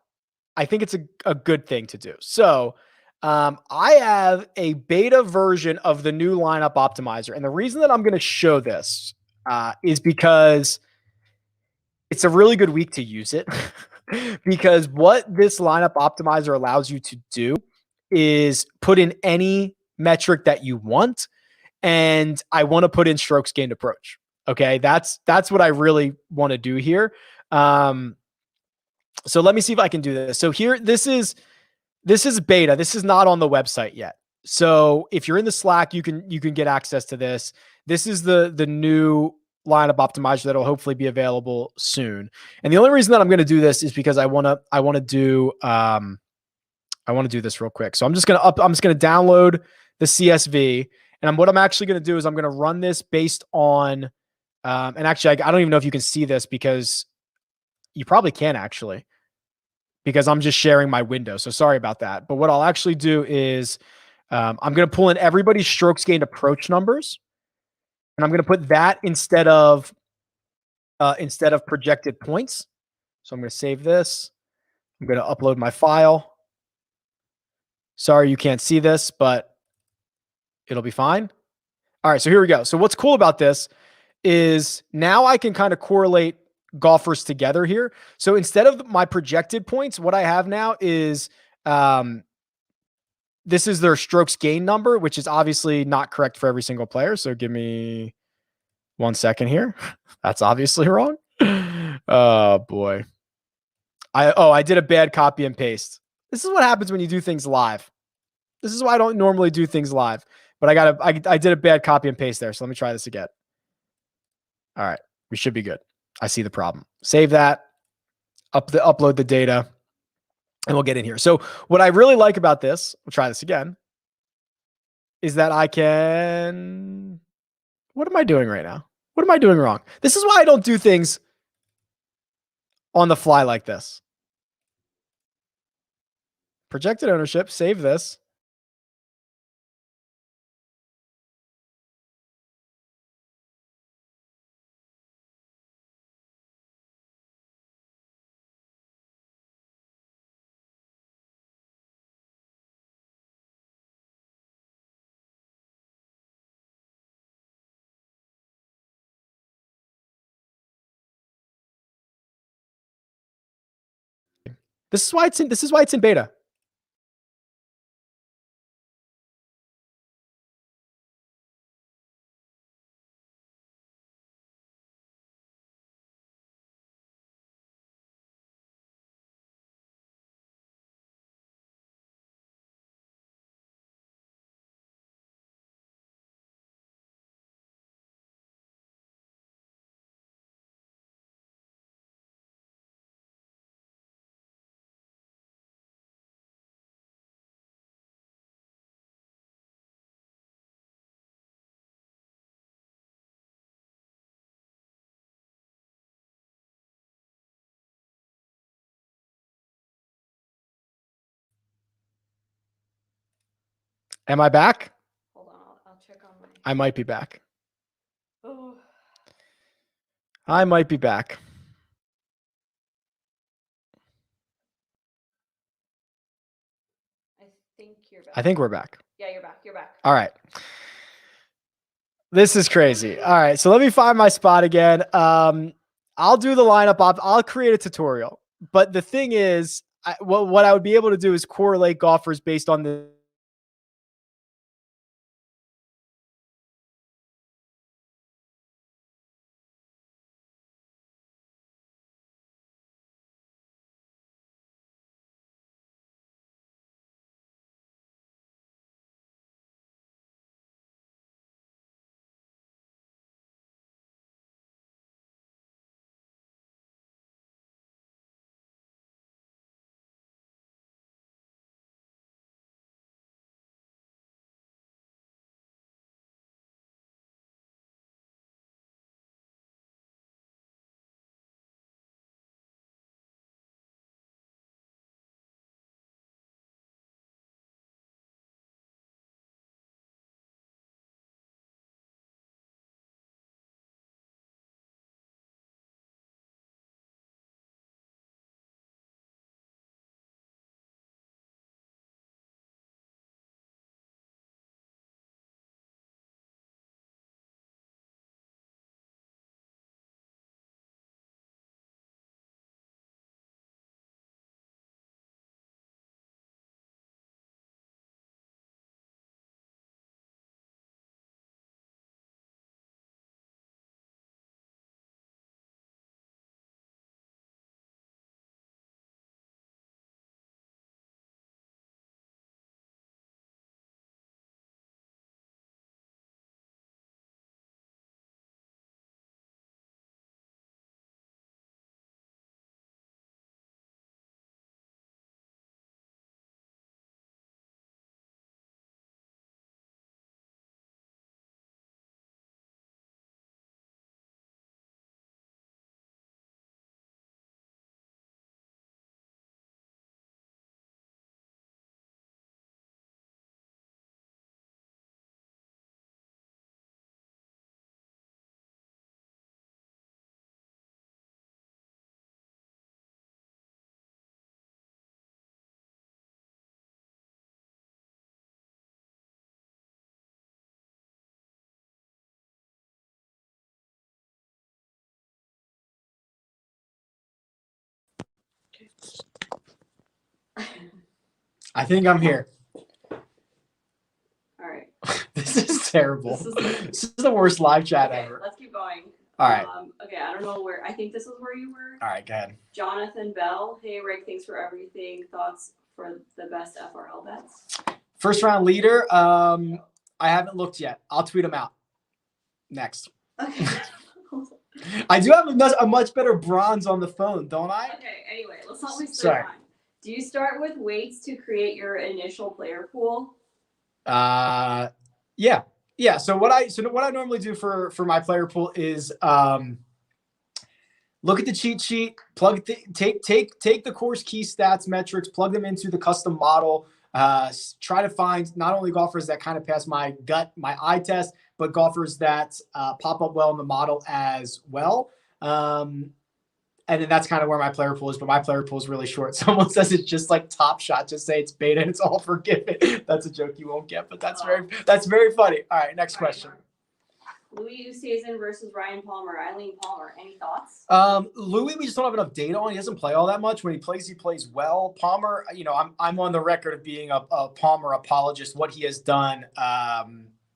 I think it's a good thing to do. So I have a beta version of the new lineup optimizer. And the reason that I'm going to show this is because it's a really good week to use it. Because what this lineup optimizer allows you to do is put in any metric that you want. And I want to put in strokes gained approach. Okay. That's what I really want to do here. So let me see if I can do this. So here, this is beta. This is not on the website yet. So if you're in the Slack, you can get access to this. This is the new lineup optimizer that'll hopefully be available soon. And the only reason that I'm going to do this is because I want to do this real quick. So I'm just going to download the CSV, and what I'm actually going to do is I'm going to run this based on, and actually I don't even know if you can see this because you probably can actually, because I'm just sharing my window. So sorry about that. But what I'll actually do is I'm going to pull in everybody's strokes gained approach numbers. And I'm going to put that instead of projected points. So I'm going to save this. I'm going to upload my file. Sorry, you can't see this, but it'll be fine. All right, so here we go. So what's cool about this is now I can kind of correlate golfers together here. So instead of my projected points, what I have now is this is their strokes gain number, which is obviously not correct for every single player. So give me 1 second here. That's obviously wrong. Oh boy. I did a bad copy and paste. This is what happens when you do things live. This is why I don't normally do things live, but I did a bad copy and paste there. So let me try this again. All right. We should be good. I see the problem. Save that, upload the data, and we'll get in here. So what I really like about this, we'll try this again, is that I can, what am I doing right now? What am I doing wrong? This is why I don't do things on the fly like this. Projected ownership. Save this. This is why it's in beta. Am I back? Hold on, I'll check on my. I might be back. Oh. I might be back. I think you're back. I think we're back. Yeah, you're back. You're back. All right. This is crazy. All right. So let me find my spot again. I'll do the lineup. I'll create a tutorial. But the thing is, what I would be able to do is correlate golfers based on the I think I'm here. All right. This is terrible. This is the worst live chat Okay, ever. let's keep going. All right. Okay, I don't know where. I think this is where you were. All right, go ahead. Jonathan Bell. Hey, Rick, thanks for everything. Thoughts for the best FRL bets? First round leader. I haven't looked yet. I'll tweet them out. Next. Okay. I do have a much better bronze on the phone, don't I? Okay, anyway, let's not waste Sorry. our time. Do you start with weights to create your initial player pool? Yeah. Yeah. So what I normally do for my player pool is look at the cheat sheet, take the course key stats metrics, plug them into the custom model. Try to find not only golfers that kind of pass my eye test, but golfers that pop up well in the model as well. And then that's kind of where my player pool is, but my player pool is really short. Someone says it's just like Top Shot, just say it's beta and it's all forgiven. That's a joke you won't get, but that's very funny. All right, next question. Louis Oosthuizen versus Ryan Palmer. Eileen Palmer, any thoughts? Louis, we just don't have enough data on. He doesn't play all that much. When he plays well. Palmer, I'm on the record of being a Palmer apologist. What he has done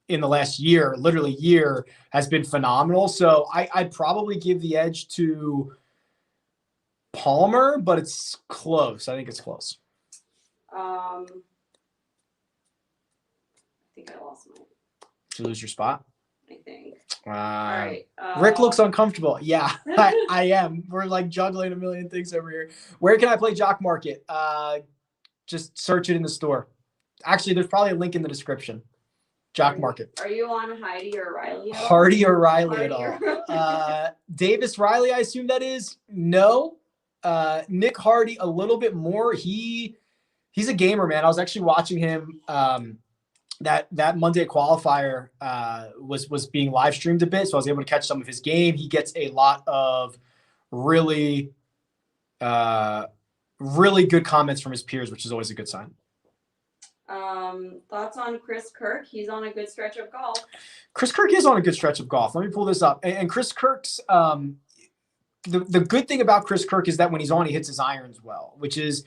in the last year, literally year, has been phenomenal. So I'd probably give the edge to Palmer, but it's close. I think it's close. I think I lost mine. Did you lose your spot? I think. All right. Rick looks uncomfortable. Yeah, I am. We're like juggling a million things over here. Where can I play Jock Market? Just search it in the store. Actually, there's probably a link in the description. Jock Market. Are you on Heidi or Riley at all? Hardy or Riley at all? Davis Riley, I assume that is. No. Nick Hardy a little bit more. He's a gamer, man. I was actually watching him. That Monday qualifier was being live streamed a bit, so I was able to catch some of his game. He gets a lot of really good comments from his peers, which is always a good sign. Thoughts on Chris Kirk? He's on a good stretch of golf. Chris Kirk is on a good stretch of golf. Let me pull this up. And Chris Kirk's the good thing about Chris Kirk is that when he's on, he hits his irons well, which is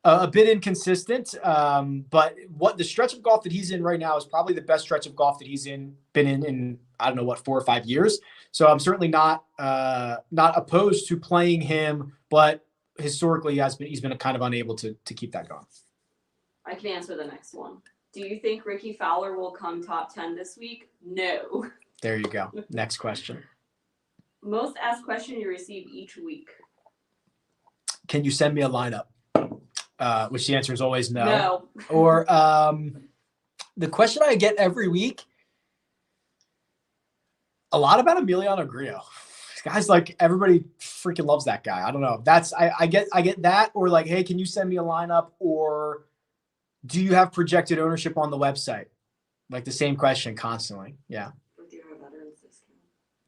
a bit inconsistent. But what the stretch of golf that he's in right now is probably the best stretch of golf that he's been in I don't know what, 4 or 5 years. So I'm certainly not opposed to playing him, but historically he's been kind of unable to keep that going. I can answer the next one. Do you think Ricky Fowler will come top 10 this week? No. There you go. Next question. Most asked question you receive each week. Can you send me a lineup? Which the answer is always no. No. Or the question I get every week, a lot about Emiliano Grillo. Guys, like, everybody freaking loves that guy. I don't know. I get that, or like, hey, can you send me a lineup, or do you have projected ownership on the website? Like the same question constantly. Yeah. With your veterans discount.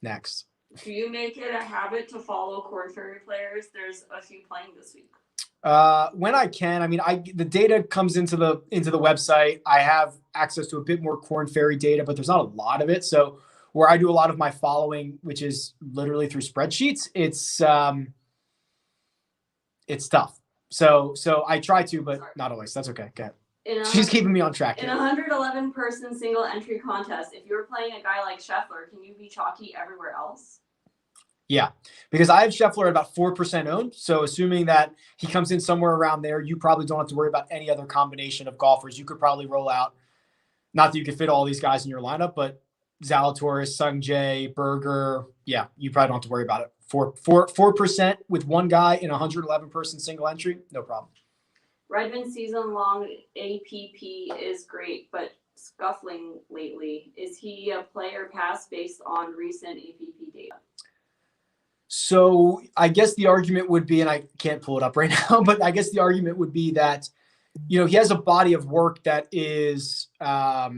Next. Do you make it a habit to follow Corn Ferry players? There's a few playing this week. When I can. I mean, the data comes into the website. I have access to a bit more Corn Ferry data, but there's not a lot of it. So where I do a lot of my following, which is literally through spreadsheets, it's tough. So I try to, but not always. That's okay. Okay. She's keeping me on track here. In a 111-person single entry contest, if you're playing a guy like Scheffler, can you be chalky everywhere else? Yeah, because I have Scheffler at about 4% owned. So assuming that he comes in somewhere around there, you probably don't have to worry about any other combination of golfers. You could probably roll out, not that you could fit all these guys in your lineup, but Zalatoris, Sungjae, Berger. Yeah, you probably don't have to worry about it. 4% with one guy in a 111-person single entry, no problem. Redmond season-long APP is great, but scuffling lately. Is he a player pass based on recent APP data? So I guess the argument would be, and I can't pull it up right now, but I guess the argument would be that, he has a body of work that is, a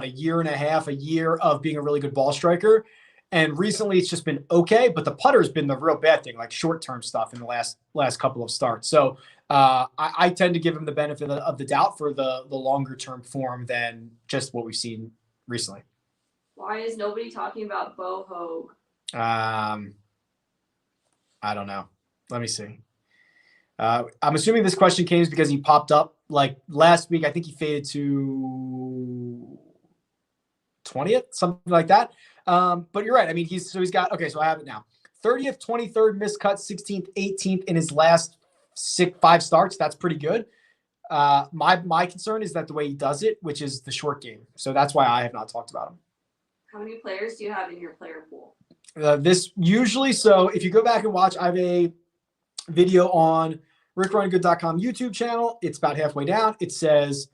year and a half, a year of being a really good ball striker. And recently it's just been okay, but the putter's been the real bad thing, like short-term stuff in the last couple of starts. So I tend to give him the benefit of the doubt for the longer-term form than just what we've seen recently. Why is nobody talking about Bo Hogue? I don't know. Let me see. I'm assuming this question came because he popped up like last week. I think he faded to 20th, something like that. But you're right. I mean, he's got, okay, so I have it now. 30th, 23rd, miscut, 16th, 18th in his last 5 starts. That's pretty good. My concern is that the way he does it, which is the short game. So that's why I have not talked about him. How many players do you have in your player pool? This usually, so if you go back and watch, I have a video on RickRunGood.com YouTube channel. It's about halfway down. It says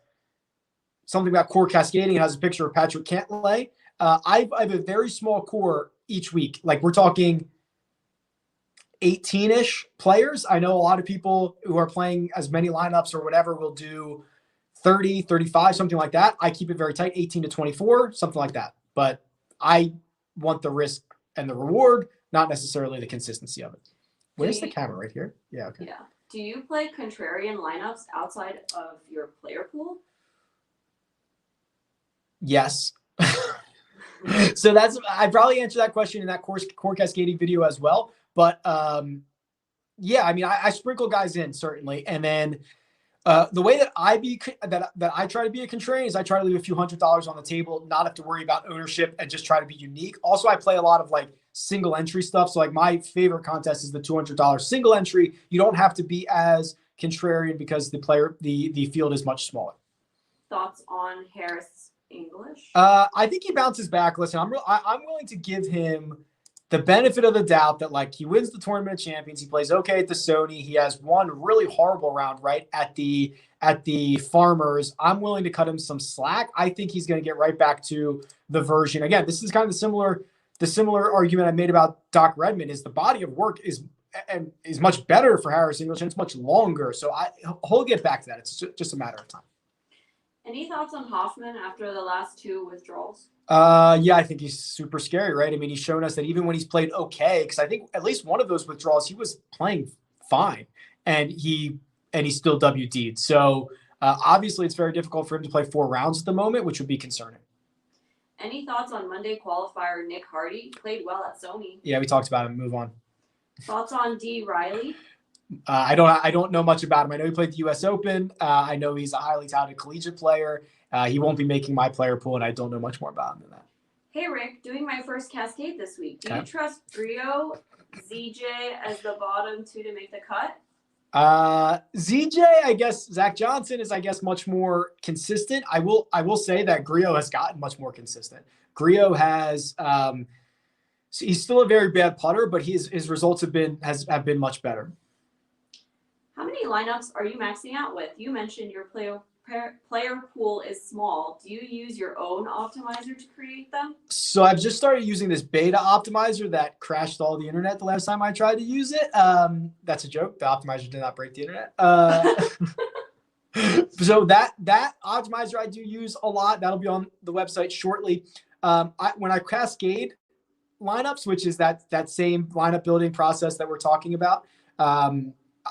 something about core cascading. It has a picture of Patrick Cantlay. I have a very small core each week. Like, we're talking 18-ish players. I know a lot of people who are playing as many lineups or whatever will do 30, 35, something like that. I keep it very tight, 18 to 24, something like that. But I want the risk and the reward, not necessarily the consistency of it. Where's the camera? Right here? Yeah, okay. Yeah. Do you play contrarian lineups outside of your player pool? Yes. So I probably answered that question in that core cascading video as well. But yeah, I mean, I sprinkle guys in certainly. And then the way that I try to be a contrarian is I try to leave a few $100s on the table, not have to worry about ownership and just try to be unique. Also, I play a lot of like single entry stuff. So like my favorite contest is the $200 single entry. You don't have to be as contrarian because the field is much smaller. Thoughts on Harris English? I think he bounces back. Listen, I'm willing to give him the benefit of the doubt that like he wins the Tournament of Champions. He plays okay at the Sony. He has one really horrible round right at the Farmers. I'm willing to cut him some slack. I think he's going to get right back to the version. Again, this is kind of the similar argument I made about Doc Redman is the body of work is much better for Harris English and it's much longer. So he'll get back to that. It's just a matter of time. Any thoughts on Hoffman after the last 2 withdrawals? Yeah, I think he's super scary, right? I mean, he's shown us that even when he's played okay, because I think at least one of those withdrawals, he was playing fine and he still WD'd. So obviously it's very difficult for him to play 4 rounds at the moment, which would be concerning. Any thoughts on Monday qualifier Nick Hardy? Played well at Sony. Yeah, we talked about him. Move on. Thoughts on D. Riley? I don't know much about him. I know he played the U.S. Open. I know he's a highly touted collegiate player. He won't be making my player pool, and I don't know much more about him than that. Hey, Rick, doing my first cascade this week. Do you trust Grio, ZJ as the bottom 2 to make the cut? ZJ, I guess Zach Johnson is, I guess, much more consistent. I will say that Grio has gotten much more consistent. Grio has he's still a very bad putter, but his results have been much better. How many lineups are you maxing out with? You mentioned your player pool is small. Do you use your own optimizer to create them? So I've just started using this beta optimizer that crashed all the internet the last time I tried to use it. That's a joke. The optimizer did not break the internet. So that optimizer I do use a lot. That'll be on the website shortly. When I cascade lineups, which is that same lineup building process that we're talking about,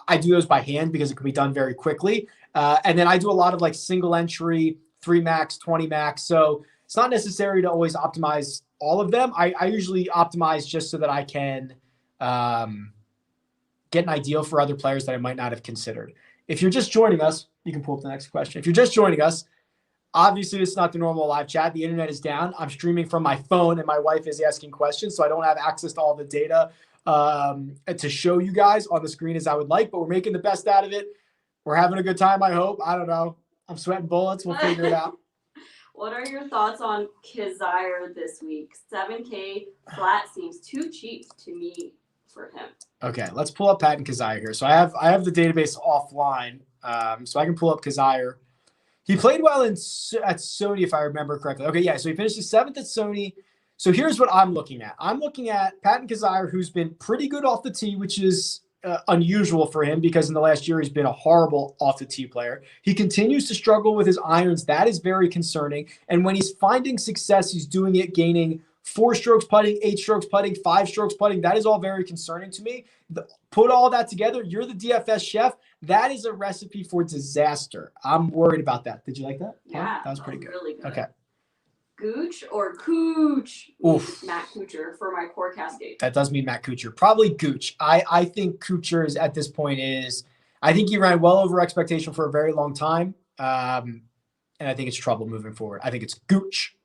I do those by hand because it can be done very quickly. And then I do a lot of like single entry, 3 max, 20 max. So it's not necessary to always optimize all of them. I usually optimize just so that I can get an idea for other players that I might not have considered. If you're just joining us, you can pull up the next question. If you're just joining us, obviously it's not the normal live chat. The internet is down. I'm streaming from my phone and my wife is asking questions. So I don't have access to all the data to show you guys on the screen as I would like, but we're making the best out of it. We're having a good time, I hope. I don't know. I'm sweating bullets. We'll figure it out. What are your thoughts on Kazire this week? 7K flat seems too cheap to me for him. Okay, let's pull up Patton Kazire here. So I have the database offline, so I can pull up Kazire. He played well at Sony, if I remember correctly. Okay, yeah, so he finished 7th at Sony. So here's what I'm looking at. I'm looking at Patton Kazire, who's been pretty good off the tee, which is unusual for him because in the last year he's been a horrible off the tee player. He continues to struggle with his irons. That is very concerning. And when he's finding success, he's doing it gaining 4 strokes putting, 8 strokes putting, 5 strokes putting. That is all very concerning to me. Put all that together. You're the DFS chef. That is a recipe for disaster. I'm worried about that. Did you like that? Yeah, that was pretty good. Really good. Okay. Gooch or Cooch? Oof. Matt Kuchar for my core cascade. That does mean Matt Kuchar. Probably Gooch. I think Kuchar is at this point I think he ran well over expectation for a very long time. And I think it's trouble moving forward. I think it's Gooch.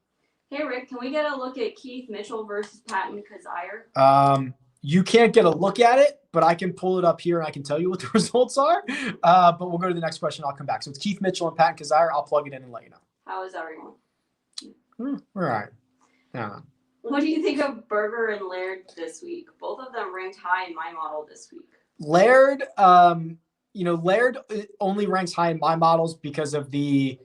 Hey, Rick, can we get a look at Keith Mitchell versus Patton Kazire? You can't get a look at it, but I can pull it up here and I can tell you what the results are. But we'll go to the next question. I'll come back. So it's Keith Mitchell and Patton Kazire. I'll plug it in and let you know. How is everyone? All right. Yeah. What do you think of Berger and Laird this week? Both of them ranked high in my model this week. Laird, Laird only ranks high in my models because of the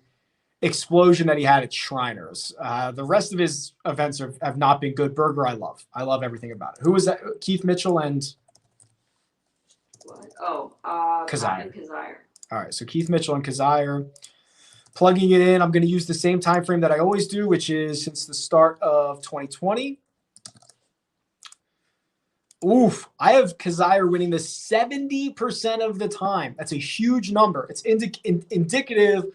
explosion that he had at Shriners. The rest of his events have not been good. Berger, I love. I love everything about it. Who was that? Keith Mitchell and What? Oh, Kazire. and Kazire. All right, so Keith Mitchell and Kazire. Plugging it in, I'm going to use the same time frame that I always do, which is since the start of 2020. Oof, I have Kazire winning this 70% of the time. That's a huge number. It's indicative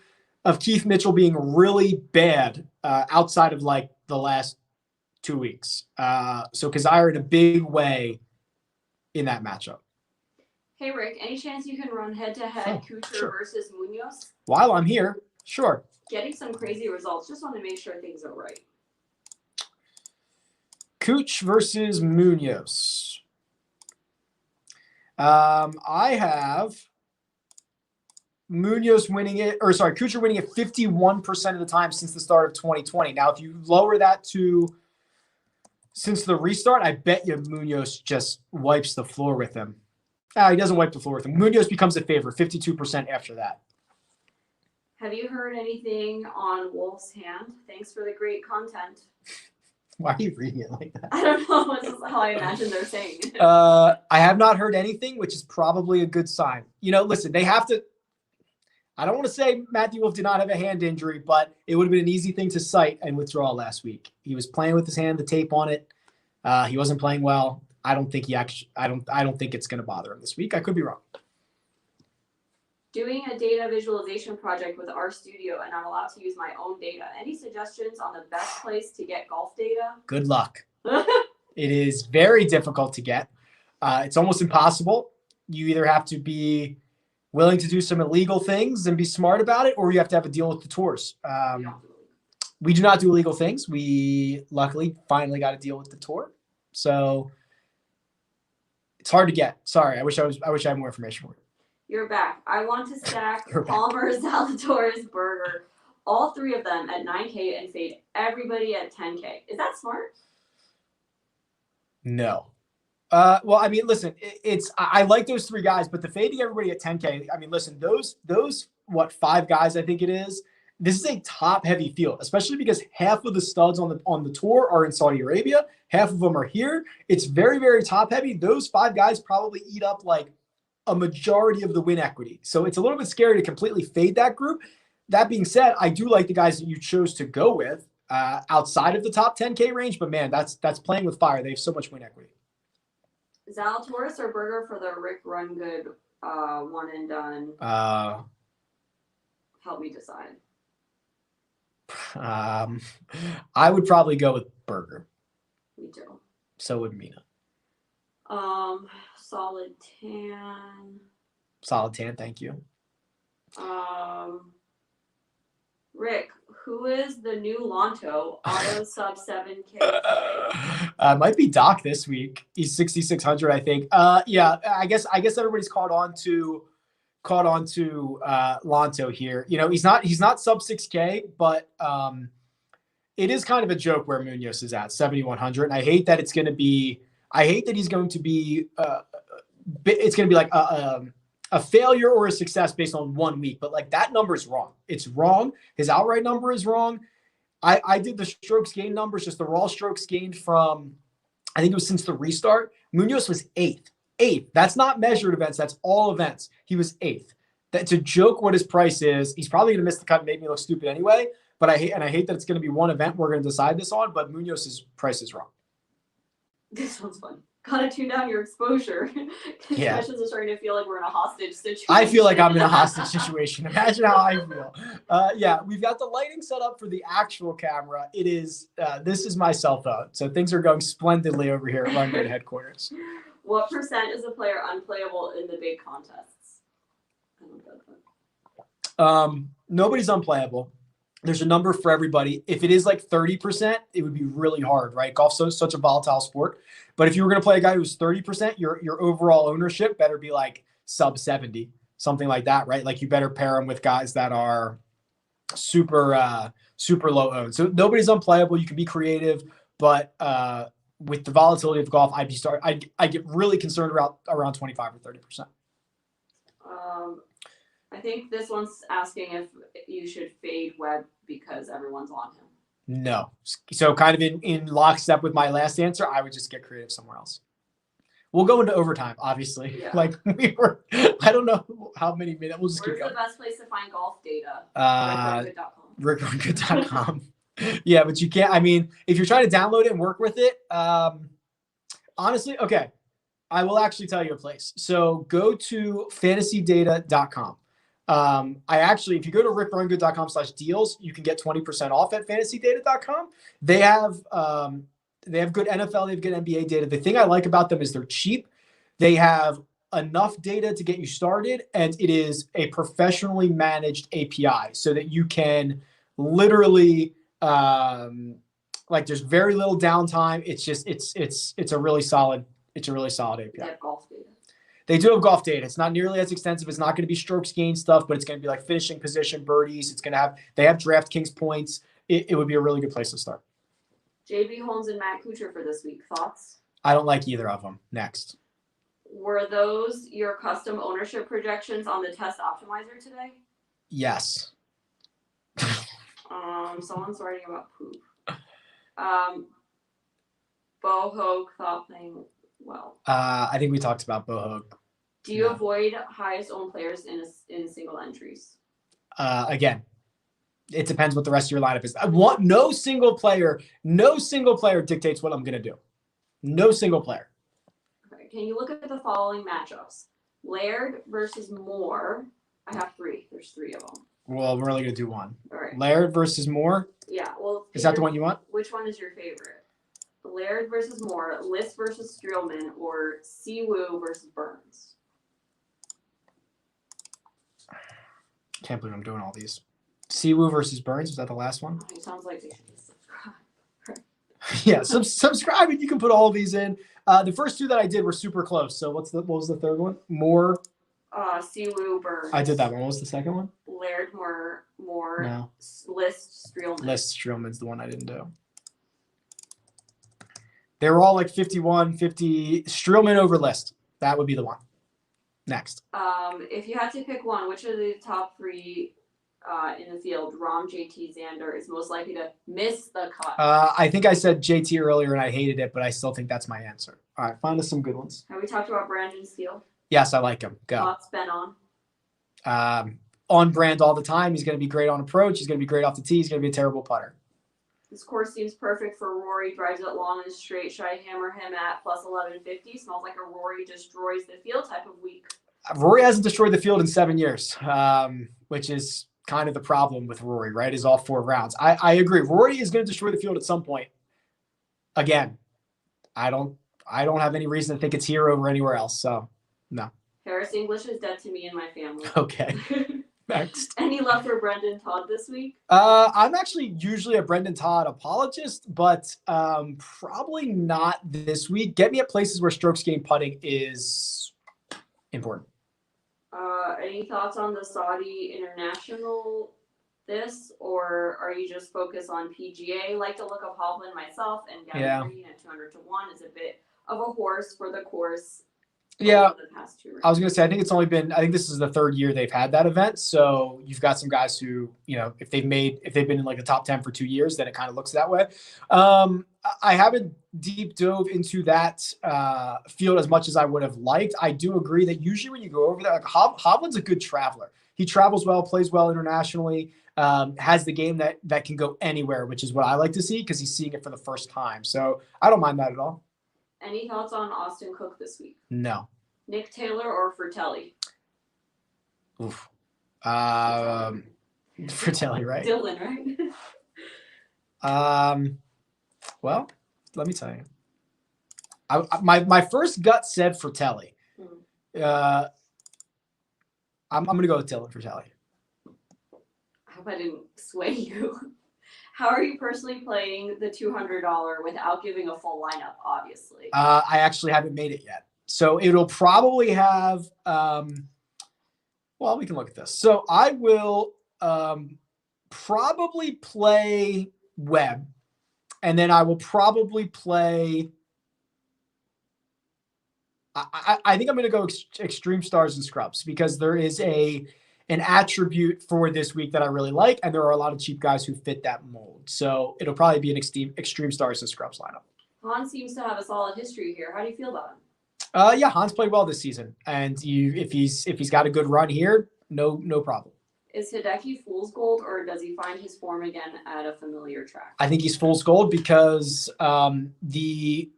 of Keith Mitchell being really bad outside of like the last 2 weeks. So Kazire in a big way in that matchup. Hey, Rick, any chance you can run head-to-head Kuchar versus Munoz? While I'm here, sure. Getting some crazy results. Just want to make sure things are right. Cooch versus Munoz. I have Munoz winning it, or sorry, Kuchar winning it 51% of the time since the start of 2020. Now, if you lower that to since the restart, I bet you Munoz just wipes the floor with him. He doesn't wipe the floor with him. Munoz becomes a favorite, 52% after that. Have you heard anything on Wolf's Hand? Thanks for the great content. Why are you reading it like that? I don't know. This is how I imagine they're saying it. I have not heard anything, which is probably a good sign. You know, listen, they have to. I don't want to say Matthew Wolf did not have a hand injury, but it would have been an easy thing to cite and withdraw last week. He was playing with his hand, the tape on it. He wasn't playing well. I don't think I don't think it's going to bother him this week. I could be wrong. Doing a data visualization project with RStudio, and I'm allowed to use my own data. Any suggestions on the best place to get golf data? Good luck. It is very difficult to get. It's almost impossible. You either have to be willing to do some illegal things and be smart about it, or you have to have a deal with the tours. We do not do illegal things. We luckily finally got a deal with the tour. So it's hard to get. Sorry. I wish I had more information for you. You're back. I want to stack Palmer, Zalatoris, Berger, all three of them at 9K and fade everybody at 10K. Is that smart? No. Well, I mean, listen, I like those three guys, but the fading everybody at 10K, I mean, listen, those five guys, I think it is. This is a top heavy field, especially because half of the studs on the tour are in Saudi Arabia. Half of them are here. It's very, very top heavy. Those five guys probably eat up like a majority of the win equity. So it's a little bit scary to completely fade that group. That being said, I do like the guys that you chose to go with outside of the top 10K range, but man, that's playing with fire. They have so much win equity. Zalatoris or Berger for the Rick Run Good one and done? Help me decide. I would probably go with Berger. Me too. So would Mina. Solid tan. Solid tan, thank you. Rick, who is the new Lonto auto sub 7K? Might be Doc this week. He's 6,600, I think. Yeah, I guess everybody's caught on to Lonto here. You know, he's not sub 6K, but it is kind of a joke where Munoz is at 7,100. And I hate that he's going to be it's going to be like a failure or a success based on 1 week. But like that number is wrong. It's wrong. His outright number is wrong. I did the strokes gained numbers, just the raw strokes gained from, I think it was since the restart. Munoz was eighth. That's not measured events. That's all events. He was eighth. That's a joke what his price is. He's probably going to miss the cut and make me look stupid anyway. But I hate that it's going to be one event we're going to decide this on. But Munoz's price is wrong. This one's fun. Gotta tune down your exposure. Yeah. Questions are starting to feel like we're in a hostage situation. I feel like I'm in a hostage situation. Imagine how I feel. Yeah, we've got the lighting set up for the actual camera. It is, this is my cell phone. So things are going splendidly over here at RickRunGood headquarters. What percent is a player unplayable in the big contests? Nobody's unplayable. There's a number for everybody. If it is like 30%, it would be really hard, right? Golf's such a volatile sport. But if you were going to play a guy who's 30%, your overall ownership better be like sub 70, something like that, right? Like you better pair them with guys that are super low owned. So nobody's unplayable. You can be creative, but with the volatility of golf, I get really concerned around 25 or 30%. I think this one's asking if you should fade Webb because everyone's on him. No. So kind of in lockstep with my last answer, I would just get creative somewhere else. We'll go into overtime, obviously. Yeah. Like we were, I don't know how many minutes. We'll just Where's keep the going. best place to find golf data? RickRunGood.com. RickRunGood.com. Yeah, but you can't. I mean, if you're trying to download it and work with it, honestly, okay, I will actually tell you a place. So go to fantasydata.com. If you go to rickrungood.com/deals, you can get 20% off at fantasydata.com. They have good NFL, they have good NBA data. The thing I like about them is they're cheap. They have enough data to get you started, and it is a professionally managed API so that you can literally there's very little downtime. It's just it's a really solid API. They have golf data. They do have golf data. It's not nearly as extensive. It's not going to be strokes gained stuff, but it's going to be like finishing position, birdies. They have DraftKings points. It would be a really good place to start. JB Holmes and Matt Kuchar for this week. Thoughts? I don't like either of them. Next. Were those your custom ownership projections on the test optimizer today? Yes. Someone's writing about poop. Bo Hogue thought playing well. I think we talked about Bo Hogue. Do you avoid highest owned players in single entries? Again, it depends what the rest of your lineup is. I want no single player dictates what I'm going to do. No single player. Okay. Can you look at the following matchups? Laird versus Moore. I have three. There's three of them. Well, we're only going to do one. All right. Laird versus Moore. Yeah. Well, is that the one you want? Which one is your favorite? Laird versus Moore, List versus Streelman, or Siwoo versus Burns? Can't believe I'm doing all these. Siwoo versus Burns. Was that the last one? It sounds like they should subscribe. Yeah, subscribe and you can put all these in. The first two that I did were super close. So what was the third one? Moore. Siwoo Burns. I did that one. What was the second one? Laird Moore. No. List Streelman. List Streelman's the one I didn't do. They were all like 51, 50. Streelman over List. That would be the one. Next. If you had to pick one, which of the top three in the field, Rom, JT, Xander, is most likely to miss the cut? I think I said JT earlier and I hated it, but I still think that's my answer. All right, find us some good ones. Have we talked about Brandon Steele? Yes, I like him. Go. Thoughts, Ben on? On brand all the time. He's going to be great on approach. He's going to be great off the tee. He's going to be a terrible putter. This course seems perfect for Rory. Drives it long and straight. Should I hammer him at plus 1150? Smells like a Rory destroys the field type of week. Rory hasn't destroyed the field in 7 years, which is kind of the problem with Rory, right? Is all 4 rounds. I agree. Rory is going to destroy the field at some point. Again, I don't have any reason to think it's here over anywhere else. So no. Harris English is dead to me and my family. Okay. Next. Any love for Brendan Todd this week? I'm actually usually a Brendan Todd apologist, but probably not this week. Get me at places where strokes gained putting is important. Any thoughts on the Saudi International or are you just focused on PGA? Like to look up Hovland myself, and Gavin Green at 200 to 1 is a bit of a horse for the course. Yeah, the past 2 rounds. I was going to say, I think this is the 3rd year they've had that event. So you've got some guys who, if they've been in like the top 10 for 2 years, then it kind of looks that way. I haven't deep dove into that field as much as I would have liked. I do agree that usually when you go over there, like Hovland's a good traveler. He travels well, plays well internationally, has the game that can go anywhere, which is what I like to see because he's seeing it for the first time. So I don't mind that at all. Any thoughts on Austin Cook this week? No. Nick Taylor or Fratelli? Oof. Fratelli, right? Dylan, right? Well, let me tell you. My first gut said Fratelli. I'm going to go with Dylan Fratelli. I hope I didn't sway you. How are you personally playing the $200 without giving a full lineup, obviously? I actually haven't made it yet. So it'll probably have, well, we can look at this. So I will probably play Webb, and then I will probably play, I think I'm going to go Extreme Stars and Scrubs because there is an attribute for this week that I really like, and there are a lot of cheap guys who fit that mold. So it'll probably be an Extreme Stars and Scrubs lineup. Han seems to have a solid history here. How do you feel about him? Yeah, Hans played well this season, and if he's got a good run here, no problem. Is Hideki fool's gold, or does he find his form again at a familiar track? I think he's fool's gold because the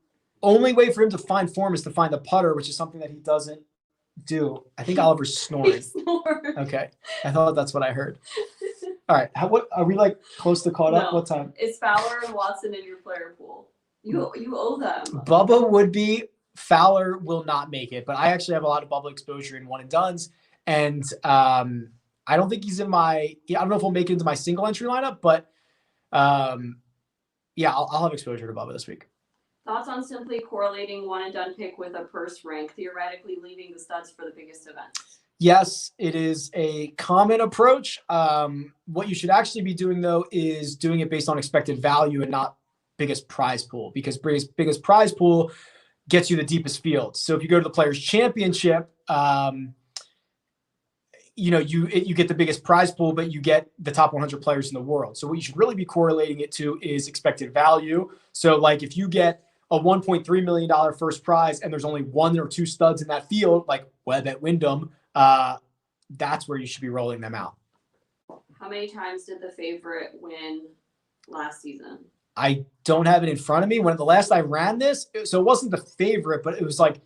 only way for him to find form is to find the putter, which is something that he doesn't do. I think Oliver's snoring. Okay, I thought that's what I heard. All right, what are we like close to caught up? What time? Is Fowler and Watson in your player pool? You owe them. Bubba would be. Fowler will not make it, but I actually have a lot of Bubba exposure in one and dones, and I don't think he's in my. I don't know if he'll make it into my single entry lineup, but yeah, I'll have exposure to Bubba this week. Thoughts on simply correlating one and done pick with a purse rank, theoretically leaving the studs for the biggest events? Yes, it is a common approach. What you should actually be doing, though, is doing it based on expected value and not biggest prize pool, because biggest prize pool gets you the deepest field. So if you go to the Players Championship, you get the biggest prize pool, but you get the top 100 players in the world. So what you should really be correlating it to is expected value. So like if you get a $1.3 million first prize and there's only one or two studs in that field, like Webb at Wyndham, that's where you should be rolling them out. How many times did the favorite win last season? I don't have it in front of me. When the last I ran this, so it wasn't the favorite, but it was like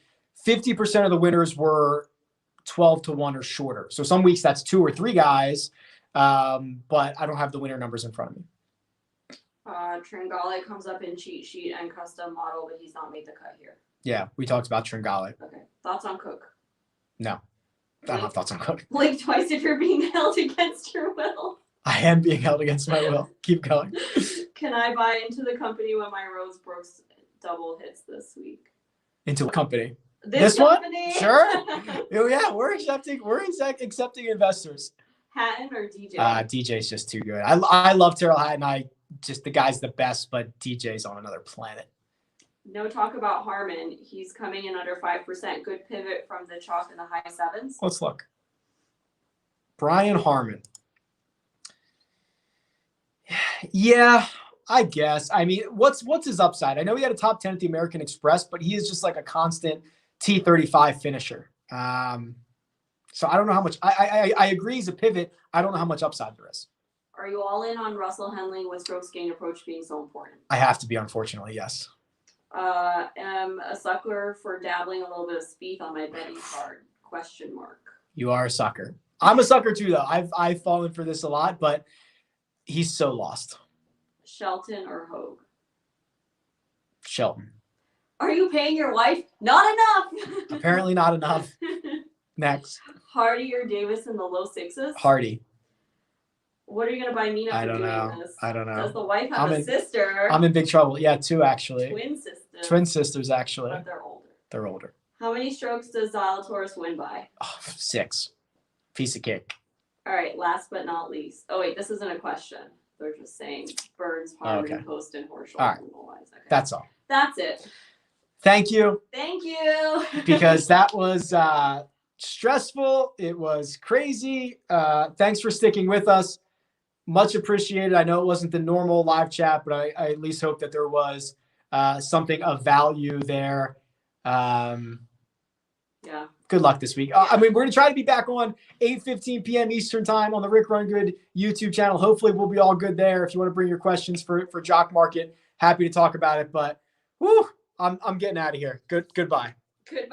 50% of the winners were 12-1 or shorter. So some weeks that's 2 or 3 guys, but I don't have the winner numbers in front of me. Tringale comes up in cheat sheet and custom model, but he's not made the cut here. Yeah, we talked about Tringale. Okay. Thoughts on Cook? No. I don't have thoughts on Cook. Blink twice if you're being held against your will. I am being held against my will. Keep going. Can I buy into the company when my Rose Brooks double hits this week? Into a company? This company? One? Sure. Yeah, we're accepting investors. Hatton or DJ? DJ's just too good. I love Terrell Hatton. The guy's the best, but DJ's on another planet. No talk about Harmon. He's coming in under 5%. Good pivot from the chalk in the high 7s. Let's look. Brian Harmon. Yeah, I guess. I mean, what's his upside? I know he had a top 10 at the American Express, but he is just like a constant T35 finisher. So I don't know how much. I agree he's a pivot. I don't know how much upside there is. Are you all in on Russell Henley with strokes gained approach being so important? I have to be, unfortunately, yes. Am a sucker for dabbling a little bit of Spieth on my betting card? ? You are a sucker. I'm a sucker too, though. I've fallen for this a lot, but he's so lost. Shelton or Hogue? Shelton. Are you paying your wife? Not enough. Apparently not enough. Next. Hardy or Davis in the low 6s? Hardy. What are you gonna buy Mina for doing this? I don't know. Does the wife have a sister? I'm in big trouble. Yeah, 2 actually. Twin sisters actually. But they're older. They're older. How many strokes does Zalatoris win by? 6. Piece of cake. All right, last but not least. Oh wait, this isn't a question. They're just saying Burns, Harmon, Post, and Horschel. All right. Okay. That's all. That's it. Thank you. Thank you. Because that was stressful. It was crazy. Thanks for sticking with us. Much appreciated. I know it wasn't the normal live chat, but I at least hope that there was something of value there. Yeah. Good luck this week. I mean, we're going to try to be back on 8:15 p.m. Eastern time on the Rick Run Good YouTube channel. Hopefully we'll be all good there. If you want to bring your questions for Jock Market, happy to talk about it. But I'm getting out of here. Goodbye. Goodbye.